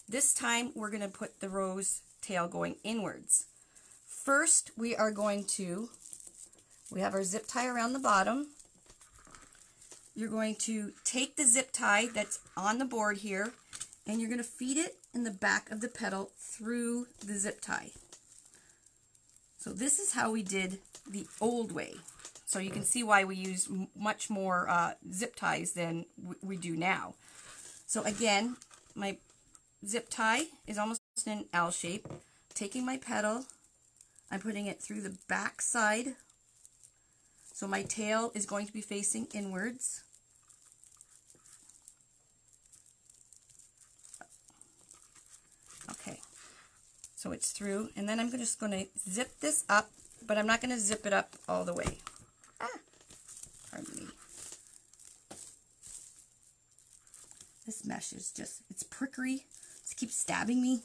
This time we're going to put the rose tail going inwards. First, we have our zip tie around the bottom. You're going to take the zip tie that's on the board here, and you're going to feed it in the back of the petal through the zip tie. So this is how we did the old way. So you can see why we use much more zip ties than we do now. So again, my zip tie is almost in an L shape. Taking my petal, I'm putting it through the back side. So my tail is going to be facing inwards. Okay, so it's through, and then I'm just going to zip this up, but I'm not going to zip it up all the way. Pardon me. This mesh is just, it's prickly. It keeps stabbing me.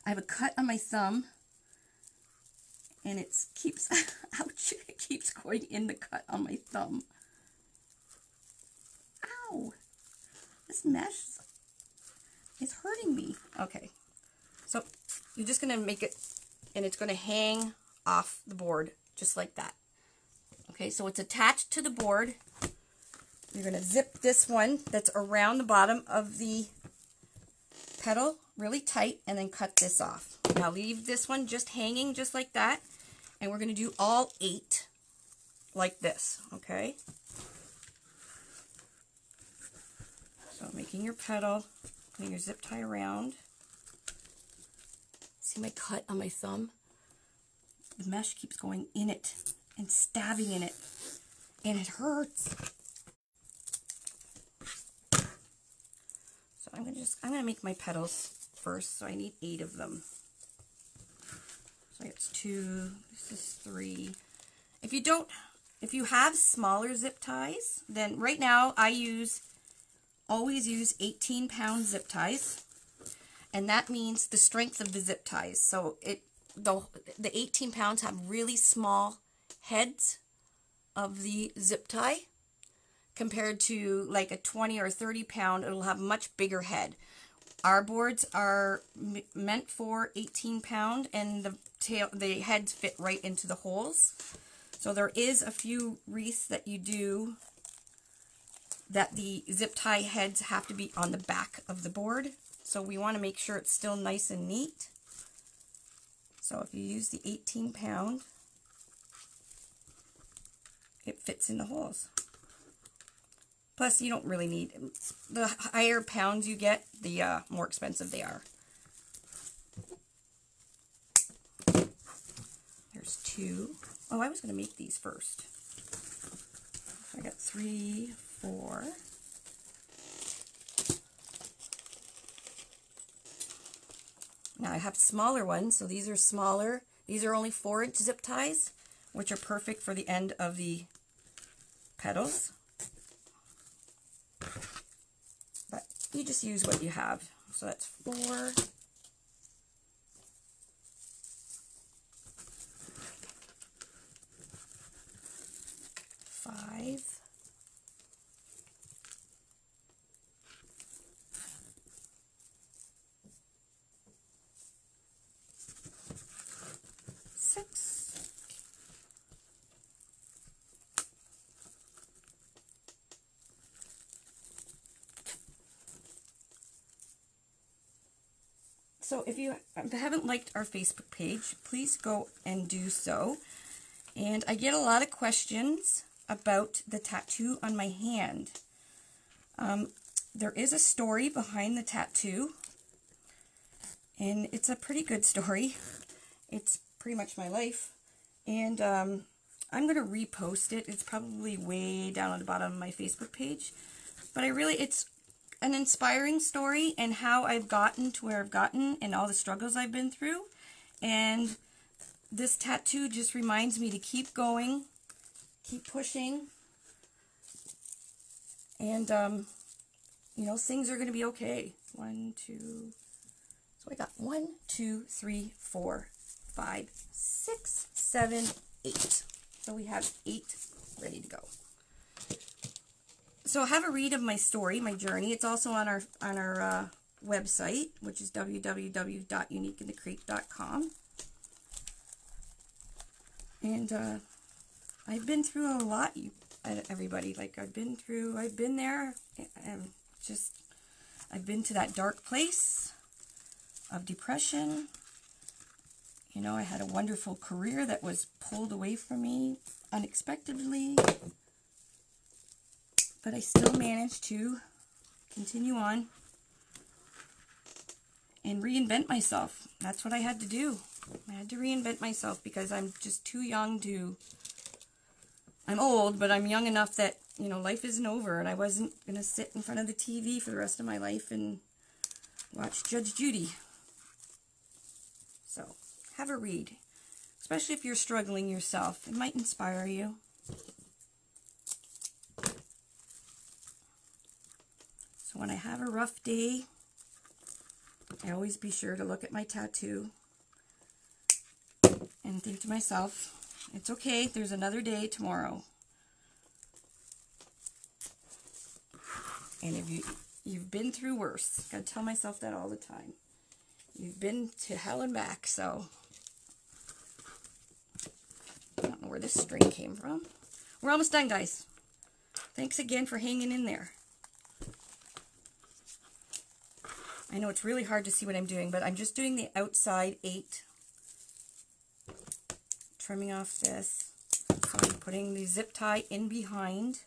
I have a cut on my thumb, and it keeps, ouch, it keeps going in the cut on my thumb. Ow! This mesh is hurting me. Okay, so you're just going to make it, and it's going to hang off the board just like that. Okay, so it's attached to the board. You're going to zip this one that's around the bottom of the petal really tight, and then cut this off. Now leave this one just hanging just like that, and we're going to do all 8 like this, okay? So making your petal, putting your zip tie around. See my cut on my thumb? The mesh keeps going in it and stabbing in it, and it hurts. So I'm gonna make my petals first. So I need 8 of them. So it's 2. This is 3. If you have smaller zip ties, then right now I always use 18-pound zip ties, and that means the strength of the zip ties. So the 18 pounds have really small heads of the zip tie, compared to like a 20 or 30 pound, it'll have much bigger head. Our boards are meant for 18 pound, and the heads fit right into the holes. So there is a few wreaths that you do that the zip tie heads have to be on the back of the board. So we want to make sure it's still nice and neat. So if you use the 18 pound, it fits in the holes. Plus, you don't really need, the higher pounds you get, the more expensive they are. There's 2. Oh, I was going to make these first. So I got 3, 4. Now I have smaller ones, so these are smaller. These are only 4-inch zip ties, which are perfect for the end of the petals. But you just use what you have. So that's 4. 5. 6. So if you haven't liked our Facebook page, please go and do so. And I get a lot of questions about the tattoo on my hand. There is a story behind the tattoo, and it's a pretty good story. It's pretty much my life, and I'm going to repost it. It's probably way down at the bottom of my Facebook page, but it's an inspiring story, and how I've gotten to where I've gotten and all the struggles I've been through. And this tattoo just reminds me to keep going, keep pushing, and you know, things are going to be okay. 1, 2, so I got 1, 2, 3, 4, 5, 6, 7, 8. So we have 8 ready to go. So have a read of my story, my journey. It's also on our website, which is www.uniqueinthecreek.com. And I've been through a lot, everybody. Like, I've been there, and I've been to that dark place of depression. You know, I had a wonderful career that was pulled away from me unexpectedly, but I still managed to continue on and reinvent myself. That's what I had to do. I had to reinvent myself because I'm just too young to... I'm old, but I'm young enough that, you know, life isn't over, and I wasn't going to sit in front of the TV for the rest of my life and watch Judge Judy. So, have a read. Especially if you're struggling yourself. It might inspire you. So when I have a rough day, I always be sure to look at my tattoo and think to myself, it's okay, there's another day tomorrow. And if you've been through worse, I gotta tell myself that all the time. You've been to hell and back, so I don't know where this string came from. We're almost done, guys. Thanks again for hanging in there. I know it's really hard to see what I'm doing, but I'm just doing the outside 8. Trimming off this. So I'm putting the zip tie in behind.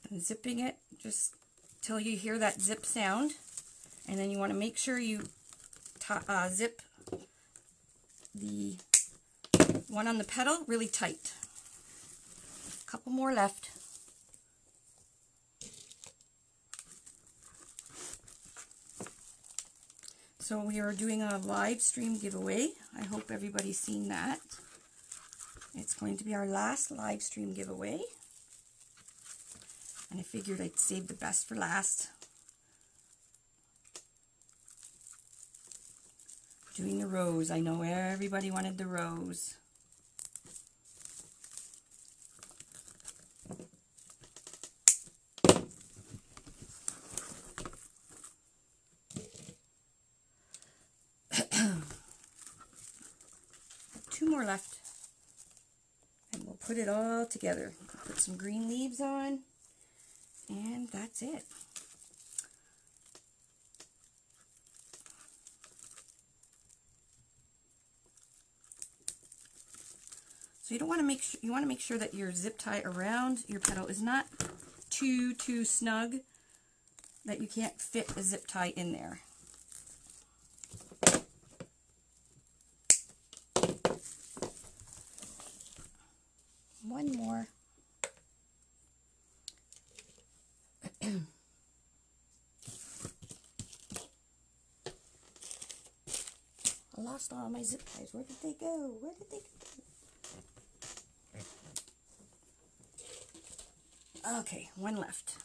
And zipping it just till you hear that zip sound. And then you want to make sure you zip the one on the petal really tight. A couple more left. So we are doing a live stream giveaway. I hope everybody's seen that. It's going to be our last live stream giveaway. And I figured I'd save the best for last. Doing the rose. I know everybody wanted the rose. Two more left. And we'll put it all together. Put some green leaves on. And that's it. So you don't want to make sure, you want to make sure that your zip tie around your petal is not too snug that you can't fit a zip tie in there. One more. I lost all my zip ties. Where did they go? Where did they go? Okay, one left.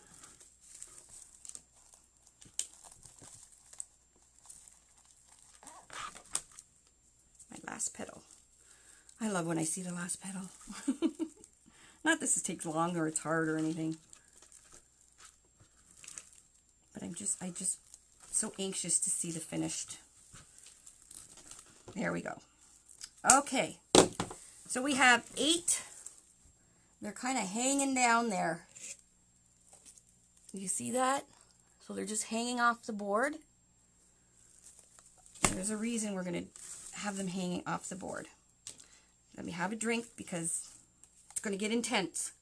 My last petal. I love when I see the last petal. Not this takes long or it's hard or anything. But I just so anxious to see the finished. There we go. Okay. So we have 8. They're kind of hanging down there. You see that? So they're just hanging off the board. There's a reason we're going to have them hanging off the board. Let me have a drink because it's going to get intense.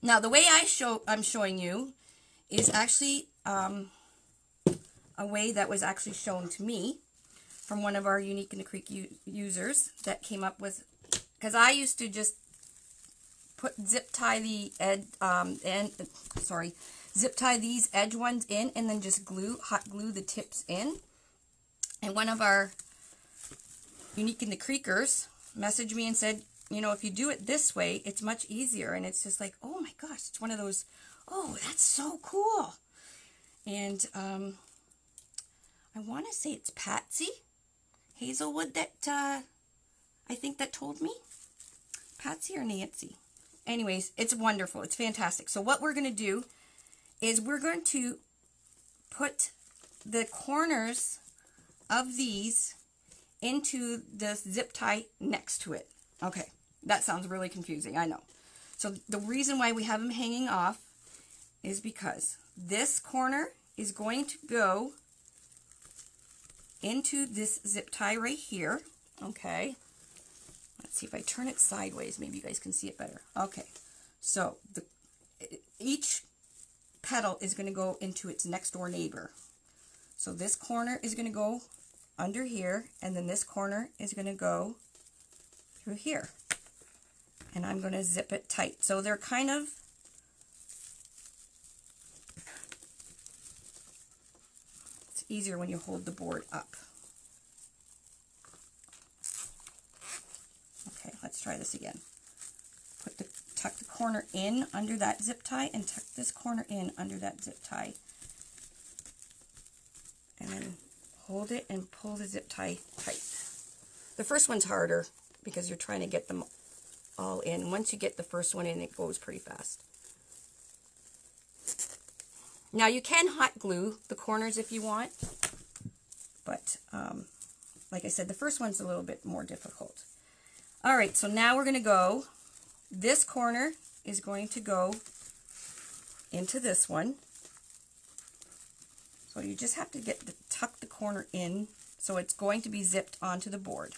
Now, the way I'm showing you is actually a way that was actually shown to me from one of our Unique in the Creek users that came up with, because I used to just zip tie the zip tie these edge ones in and then just hot glue the tips in. And one of our Unique in the Creekers messaged me and said, you know, if you do it this way, it's much easier. And it's just like, oh my gosh, it's one of those, oh, that's so cool. And I want to say it's Patsy Hazelwood that I think that told me. Patsy or Nancy? anyways, it's wonderful. It's fantastic. So what we're going to do is we're going to put the corners of these into the zip tie next to it. Okay, that sounds really confusing, I know. So the reason why we have them hanging off is because this corner is going to go into this zip tie right here. Okay, let's see if I turn it sideways, maybe you guys can see it better. Okay, so each petal is going to go into its next door neighbor. So this corner is going to go under here, and then this corner is going to go through here. And I'm going to zip it tight. So they're kind of, it's easier when you hold the board up. Okay, let's try this again. Tuck the corner in under that zip tie, and tuck this corner in under that zip tie. And then hold it and pull the zip tie tight. The first one's harder because you're trying to get them all in. Once you get the first one in, it goes pretty fast. Now you can hot glue the corners if you want, but like I said, the first one's a little bit more difficult. All right, so now we're going to go, this corner is going to go into this one. So you just have to tuck the corner in, so it's going to be zipped onto the board.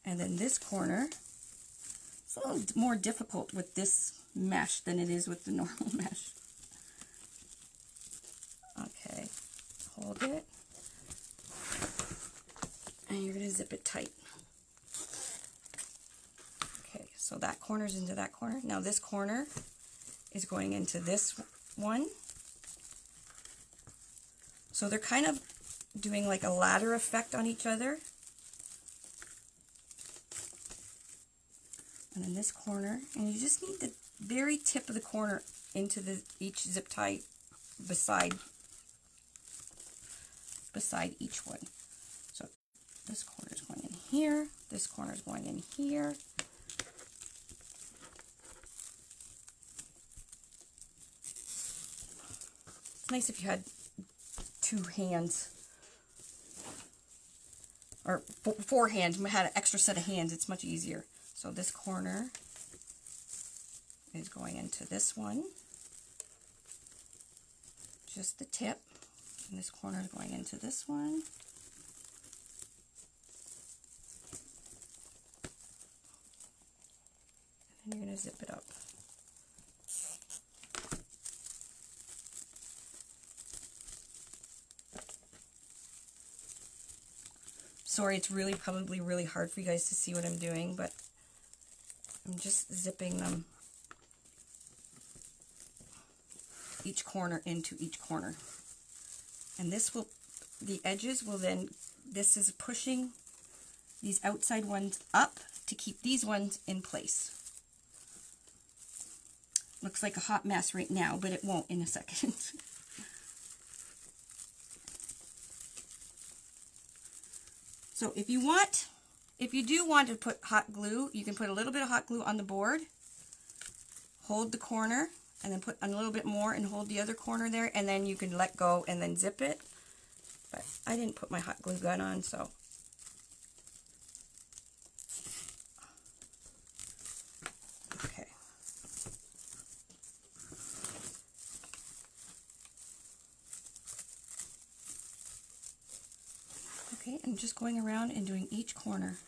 And then this corner, it's a little more difficult with this mesh than it is with the normal mesh. Okay, hold it, and you're going to zip it tight. Okay, so that corner's into that corner. Now this corner is going into this one. So they're kind of doing like a ladder effect on each other. And then this corner, and you just need the very tip of the corner into each zip tie beside each one. So this corner is going in here, this corner is going in here. It's nice if you had two hands, or four hands. We had an extra set of hands, it's much easier. So this corner is going into this one, just the tip, and this corner is going into this one. And you're going to zip it up. Sorry, it's probably really hard for you guys to see what I'm doing, but I'm just zipping them each corner into each corner. And this will, the edges will then, this is pushing these outside ones up to keep these ones in place. Looks like a hot mess right now, but it won't in a second. So if you do want to put hot glue, you can put a little bit of hot glue on the board, hold the corner, and then put a little bit more and hold the other corner there, and then you can let go and then zip it. But I didn't put my hot glue gun on, so. Okay. Okay, I'm just going around and doing each corner.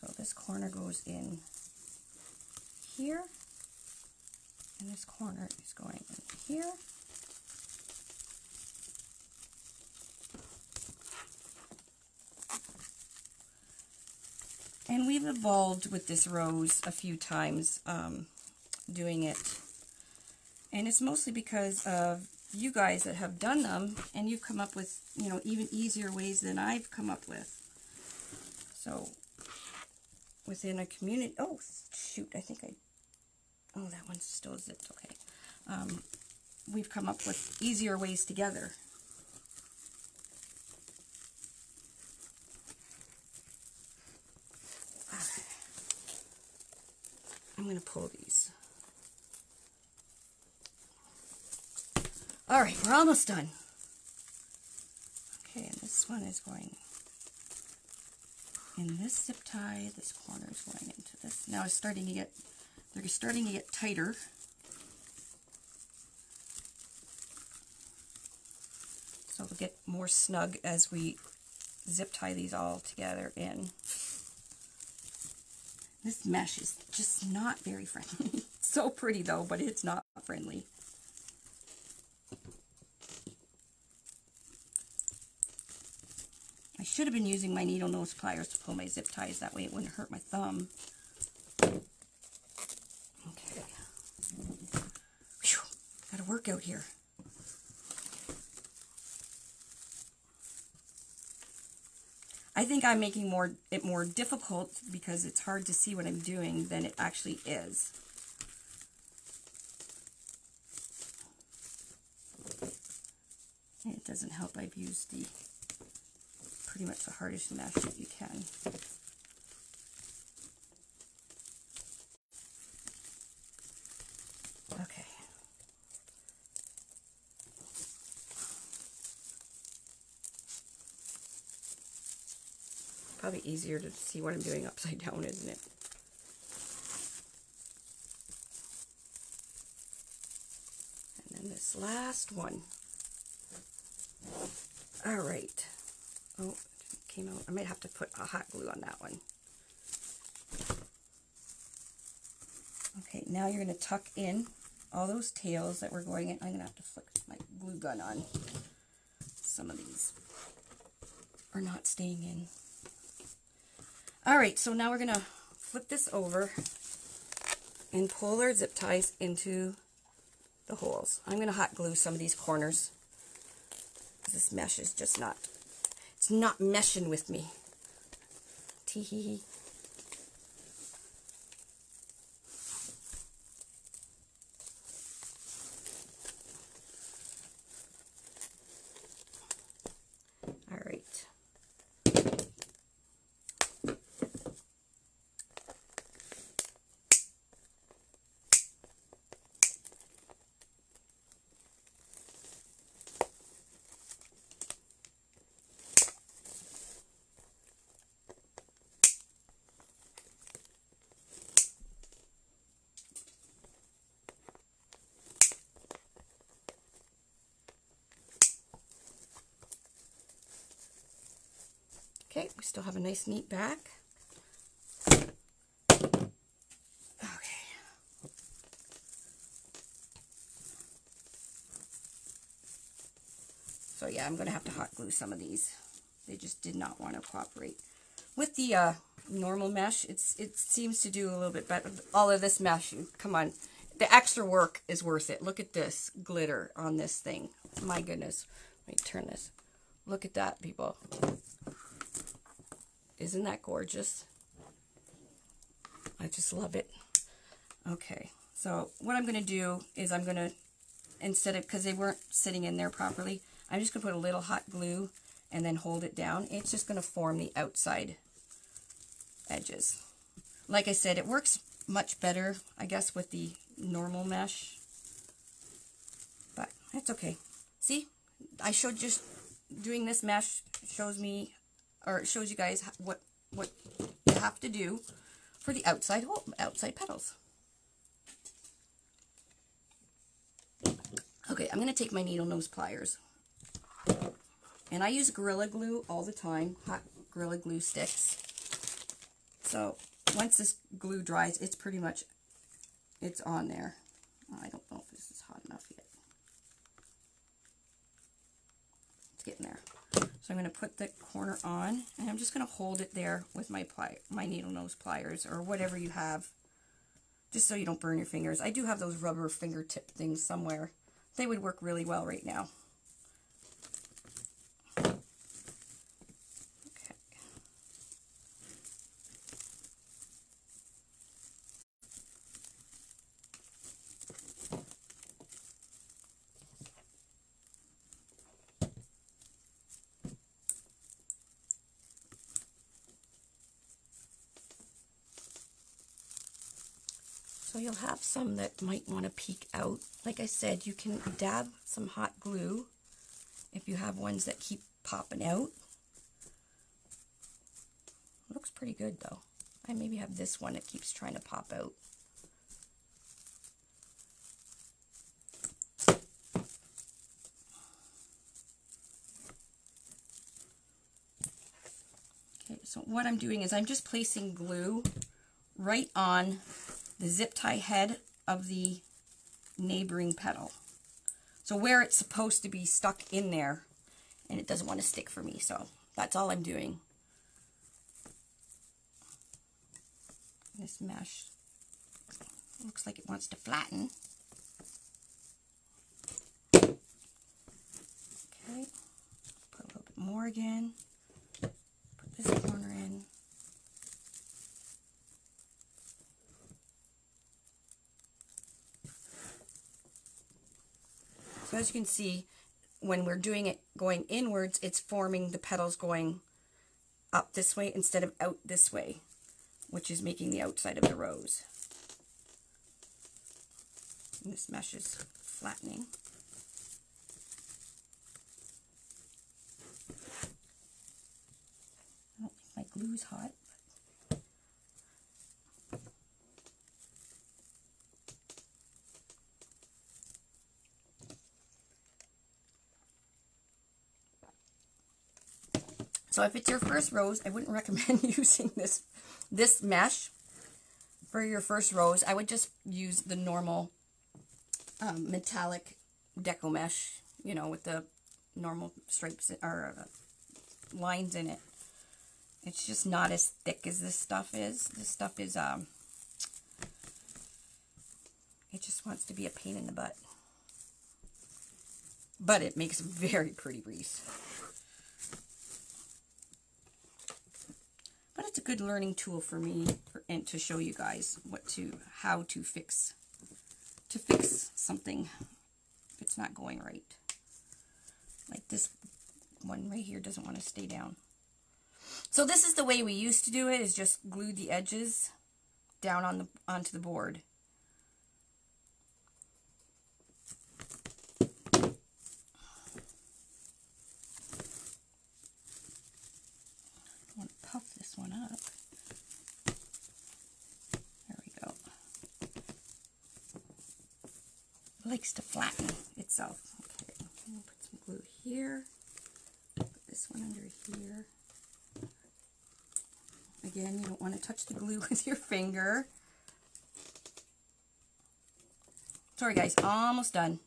So this corner goes in here, and this corner is going in here. And we've evolved with this rose a few times doing it. And it's mostly because of you guys that have done them, and you've come up with, you know, even easier ways than I've come up with. So within a community, oh shoot, I think oh, that one's still zipped, okay. We've come up with easier ways together. I'm going to pull these. All right, we're almost done. Okay, and this one is going in this zip tie. This corner is going into this. Now it's starting to get, they're starting to get tighter. So it'll get more snug as we zip tie these all together in. This mesh is just not very friendly. So pretty though, but it's not friendly. I should have been using my needle nose pliers to pull my zip ties. That way it wouldn't hurt my thumb. Okay. Whew. Got a workout here. I think I'm making it more difficult because it's hard to see what I'm doing than it actually is. And it doesn't help I've used pretty much the hardest mesh that you can. Okay. Probably easier to see what I'm doing upside down, isn't it? And then this last one. All right. Oh, it came out. I might have to put a hot glue on that one. Okay, now you're going to tuck in all those tails that we're going in. I'm going to have to flick my glue gun on. Some of these are not staying in. All right, so now we're going to flip this over and pull our zip ties into the holes. I'm going to hot glue some of these corners. This mesh is just not, it's not meshing with me. Tee hee hee. All right. Okay, we still have a nice neat back. Okay. So yeah, I'm going to have to hot glue some of these. They just did not want to cooperate. With the normal mesh, it seems to do a little bit better. All of this mesh, come on. The extra work is worth it. Look at this glitter on this thing. My goodness. Let me turn this. Look at that, people. Isn't that gorgeous? I just love it. Okay, so what I'm going to do is I'm going to, instead of, because they weren't sitting in there properly, I'm just going to put a little hot glue and then hold it down. It's just going to form the outside edges. Like I said, it works much better, I guess, with the normal mesh. But that's okay. See, I showed just doing this mesh shows me, or it shows you guys what you have to do for the outside petals. Okay, I'm going to take my needle nose pliers. And I use Gorilla Glue all the time, hot Gorilla Glue sticks. So once this glue dries, it's pretty much, it's on there. I don't know if this is hot enough yet. It's getting there. So I'm going to put the corner on, and I'm just going to hold it there with my needle nose pliers, or whatever you have, just so you don't burn your fingers. I do have those rubber fingertip things somewhere. They would work really well right now. Okay. you'll have some that might want to peek out. Like I said, you can dab some hot glue if you have ones that keep popping out. Looks pretty good though. I maybe have this one that keeps trying to pop out. Okay, so what I'm doing is I'm just placing glue right on the zip tie head of the neighboring petal. So where it's supposed to be stuck in there, and it doesn't want to stick for me, so that's all I'm doing. This mesh looks like it wants to flatten. Okay, put a little bit more again. Put this corner in. So as you can see, when we're doing it going inwards, it's forming the petals going up this way instead of out this way, which is making the outside of the rose. And this mesh is flattening. I don't think my glue's hot. So if it's your first rose, I wouldn't recommend using this mesh for your first rose. I would just use the normal metallic deco mesh, you know, with the normal stripes or lines in it. It's just not as thick as this stuff is. This stuff is, it just wants to be a pain in the butt. But it makes a very pretty wreath. But it's a good learning tool for me and to show you guys how to fix something if it's not going right. Like this one right here doesn't want to stay down. So this is the way we used to do it, is just glue the edges down onto the board. Puff this one up. There we go. It likes to flatten itself. Okay, I'm going to put some glue here. Put this one under here. Again, you don't want to touch the glue with your finger. Sorry guys, almost done.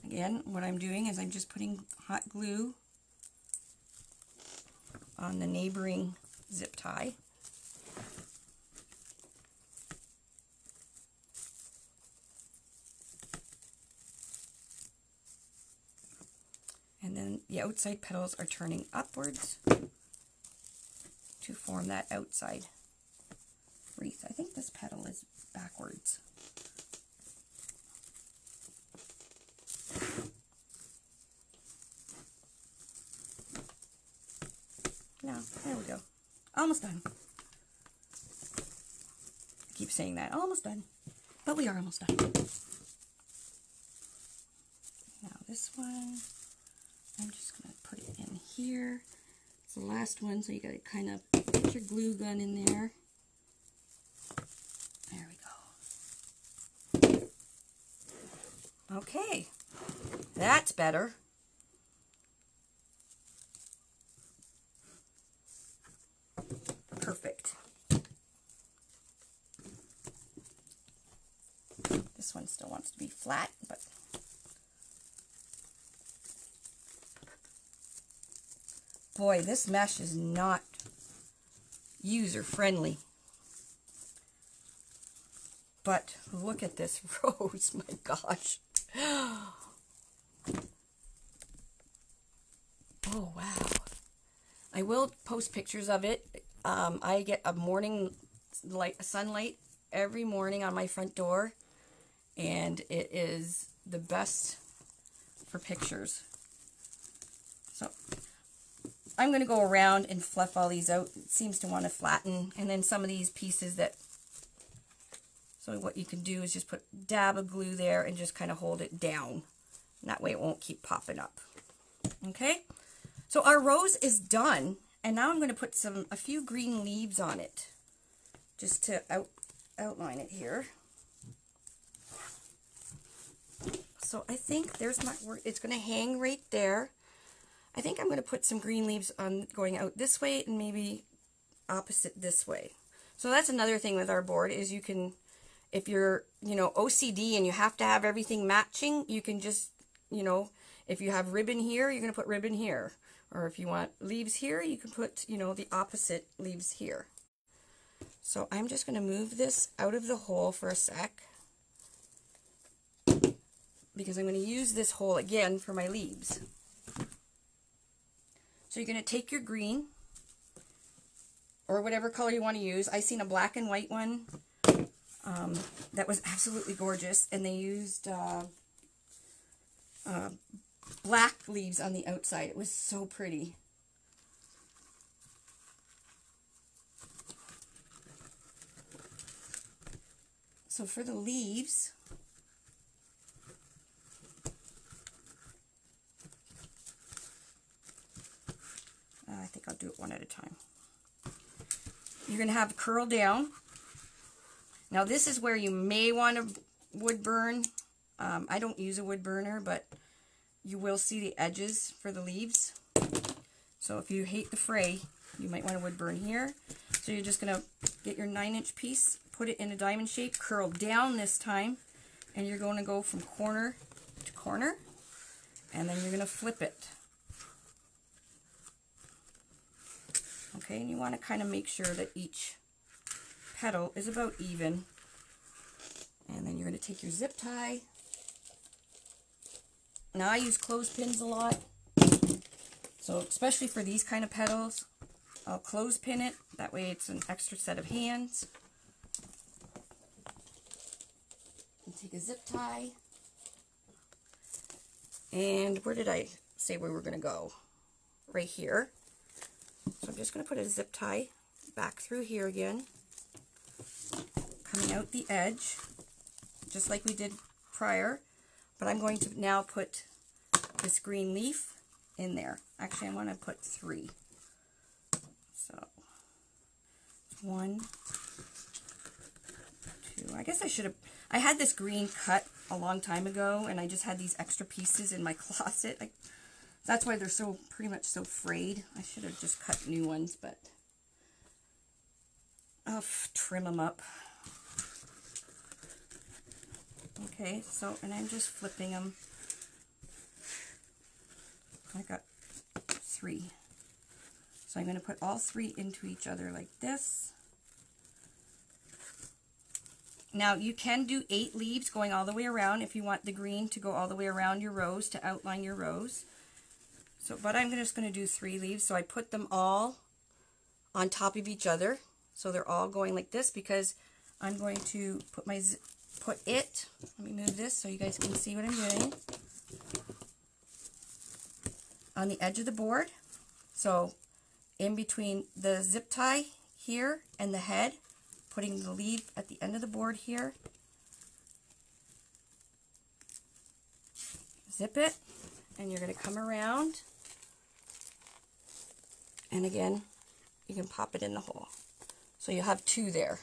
Again, what I'm doing is I'm just putting hot glue on the neighboring zip tie. And then the outside petals are turning upwards to form that outside wreath. I think this petal is backwards. Now, there we go. Almost done. I keep saying that. Almost done. But we are almost done. Now this one, I'm just going to put it in here. It's the last one, so you got to kind of put your glue gun in there. There we go. Okay. That's better. Perfect. This one still wants to be flat, but boy, this mesh is not user-friendly. But look at this rose, my gosh. Oh, wow. I will post pictures of it I get a morning sunlight every morning on my front door, and it is the best for pictures. So I'm going to go around and fluff all these out. It seems to want to flatten, and then some of these pieces that, so what you can do is just put dab of glue there and just kind of hold it down. And that way it won't keep popping up. Okay, so our rose is done, and now I'm going to put a few green leaves on it, just to outline it here. So I think there's my, it's going to hang right there. I think I'm going to put some green leaves on going out this way and maybe opposite this way. So that's another thing with our board is you can, if you're, you know, OCD and you have to have everything matching, you can just, you know, if you have ribbon here, you're going to put ribbon here. Or if you want leaves here, you can put, you know, the opposite leaves here. So I'm just going to move this out of the hole for a sec, because I'm going to use this hole again for my leaves. So you're going to take your green, or whatever color you want to use. I seen a black and white one that was absolutely gorgeous, and they used black leaves on the outside. It was so pretty. So for the leaves, I think I'll do it one at a time. You're going to have curl down. Now this is where you may want to wood burn. I don't use a wood burner, but you will see the edges for the leaves. So if you hate the fray, you might want to wood burn here. So you're just going to get your 9-inch piece, put it in a diamond shape, curl down this time, and you're going to go from corner to corner, and then you're going to flip it. Okay, and you want to kind of make sure that each petal is about even. And then you're going to take your zip tie. Now I use clothespins a lot, so especially for these kind of petals, I'll clothespin it. That way it's an extra set of hands. And take a zip tie. And where did I say we were going to go? Right here. So I'm just going to put a zip tie back through here again, coming out the edge, just like we did prior. But I'm going to now put this green leaf in there. Actually, I want to put 3. So 1, 2. I guess I should have. I had this green cut a long time ago, and I just had these extra pieces in my closet. That's why they're so pretty much so frayed. I should have just cut new ones, but I'll trim them up. Okay, so, and I'm just flipping them. I got 3. So I'm going to put all 3 into each other like this. Now you can do 8 leaves going all the way around if you want the green to go all the way around your rose to outline your rose. So, but I'm just going to do 3 leaves. So I put them all on top of each other. So they're all going like this, because I'm going to put it, let me move this so you guys can see what I'm doing, on the edge of the board. So in between the zip tie here and the head, putting the leaf at the end of the board here. Zip it, and you're going to come around, and again you can pop it in the hole. So you have 2 there.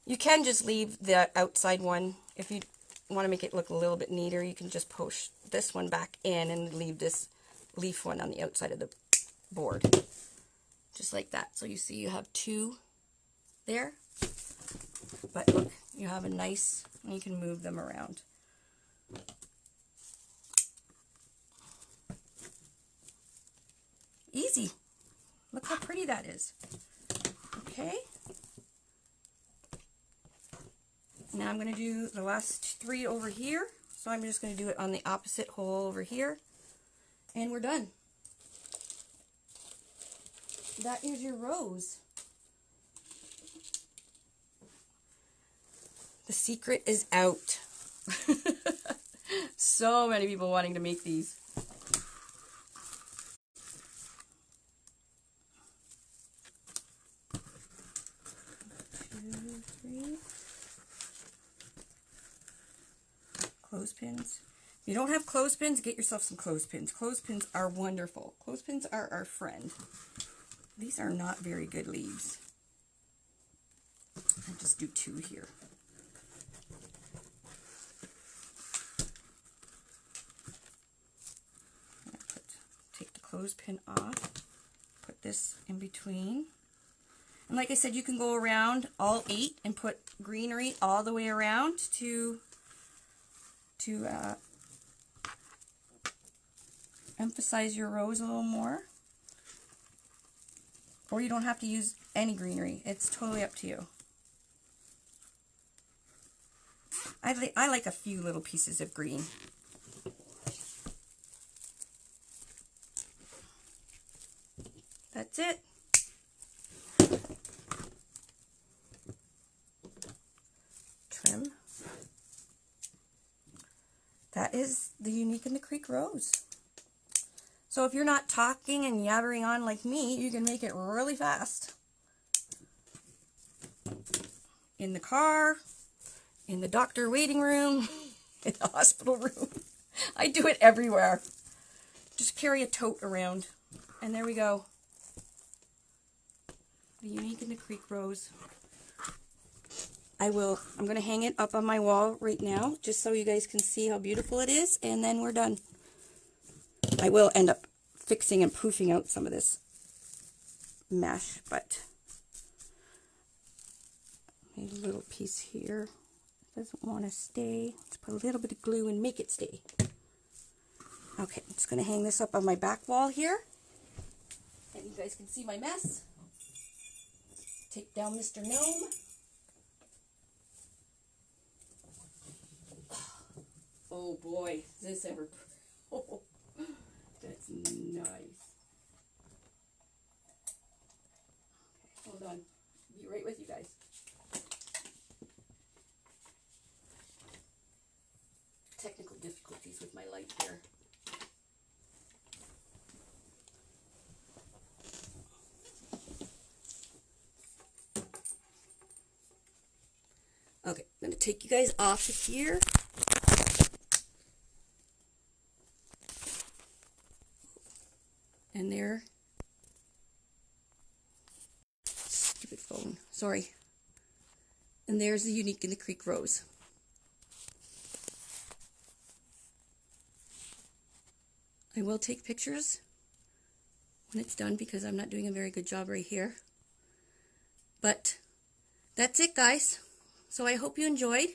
You can just leave the outside one. If you want to make it look a little bit neater, you can just push this one back in and leave this leaf one on the outside of the board. Just like that. So you see you have 2 there. But look, you have a nice, and you can move them around. Easy. Look how pretty that is. Okay. Now I'm going to do the last 3 over here. So I'm just going to do it on the opposite hole over here. And we're done. that is your rose. The secret is out. So many people wanting to make these. Two, three. Clothespins. If you don't have clothespins, get yourself some clothespins. Clothespins are wonderful. Clothespins are our friend. These are not very good leaves. I'll just do two here. Take the clothespin off. Put this in between. And like I said, you can go around all 8 and put greenery all the way around to emphasize your rose a little more. Or you don't have to use any greenery. It's totally up to you. I like a few little pieces of green. That's it. Trim. That is the Unique in the Creek rose. So if you're not talking and yabbering on like me, you can make it really fast. In the car, in the doctor waiting room, in the hospital room. I do it everywhere. Just carry a tote around. And there we go. The Unique in the Creek rose. I'm going to hang it up on my wall right now, just so you guys can see how beautiful it is, and then we're done. I will end up fixing and poofing out some of this mesh, but a little piece here doesn't want to stay. Let's put a little bit of glue and make it stay. Okay, I'm just going to hang this up on my back wall here, and you guys can see my mess. Take down Mr. Gnome. Oh boy, is this ever... Oh, that's nice. Okay, hold on. Be right with you guys. Technical difficulties with my light here. Okay, I'm going to take you guys off of here. And there, stupid phone, sorry. And there's the Unique in the Creek rose. I will take pictures when it's done because I'm not doing a very good job right here. But that's it, guys. So I hope you enjoyed,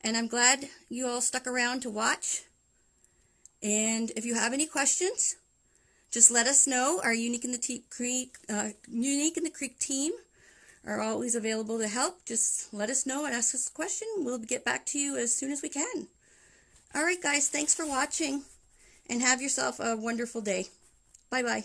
and I'm glad you all stuck around to watch. And if you have any questions, just let us know. Our Unique in the Creek team are always available to help. Just let us know and ask us a question. We'll get back to you as soon as we can. All right, guys. Thanks for watching, and have yourself a wonderful day. Bye-bye.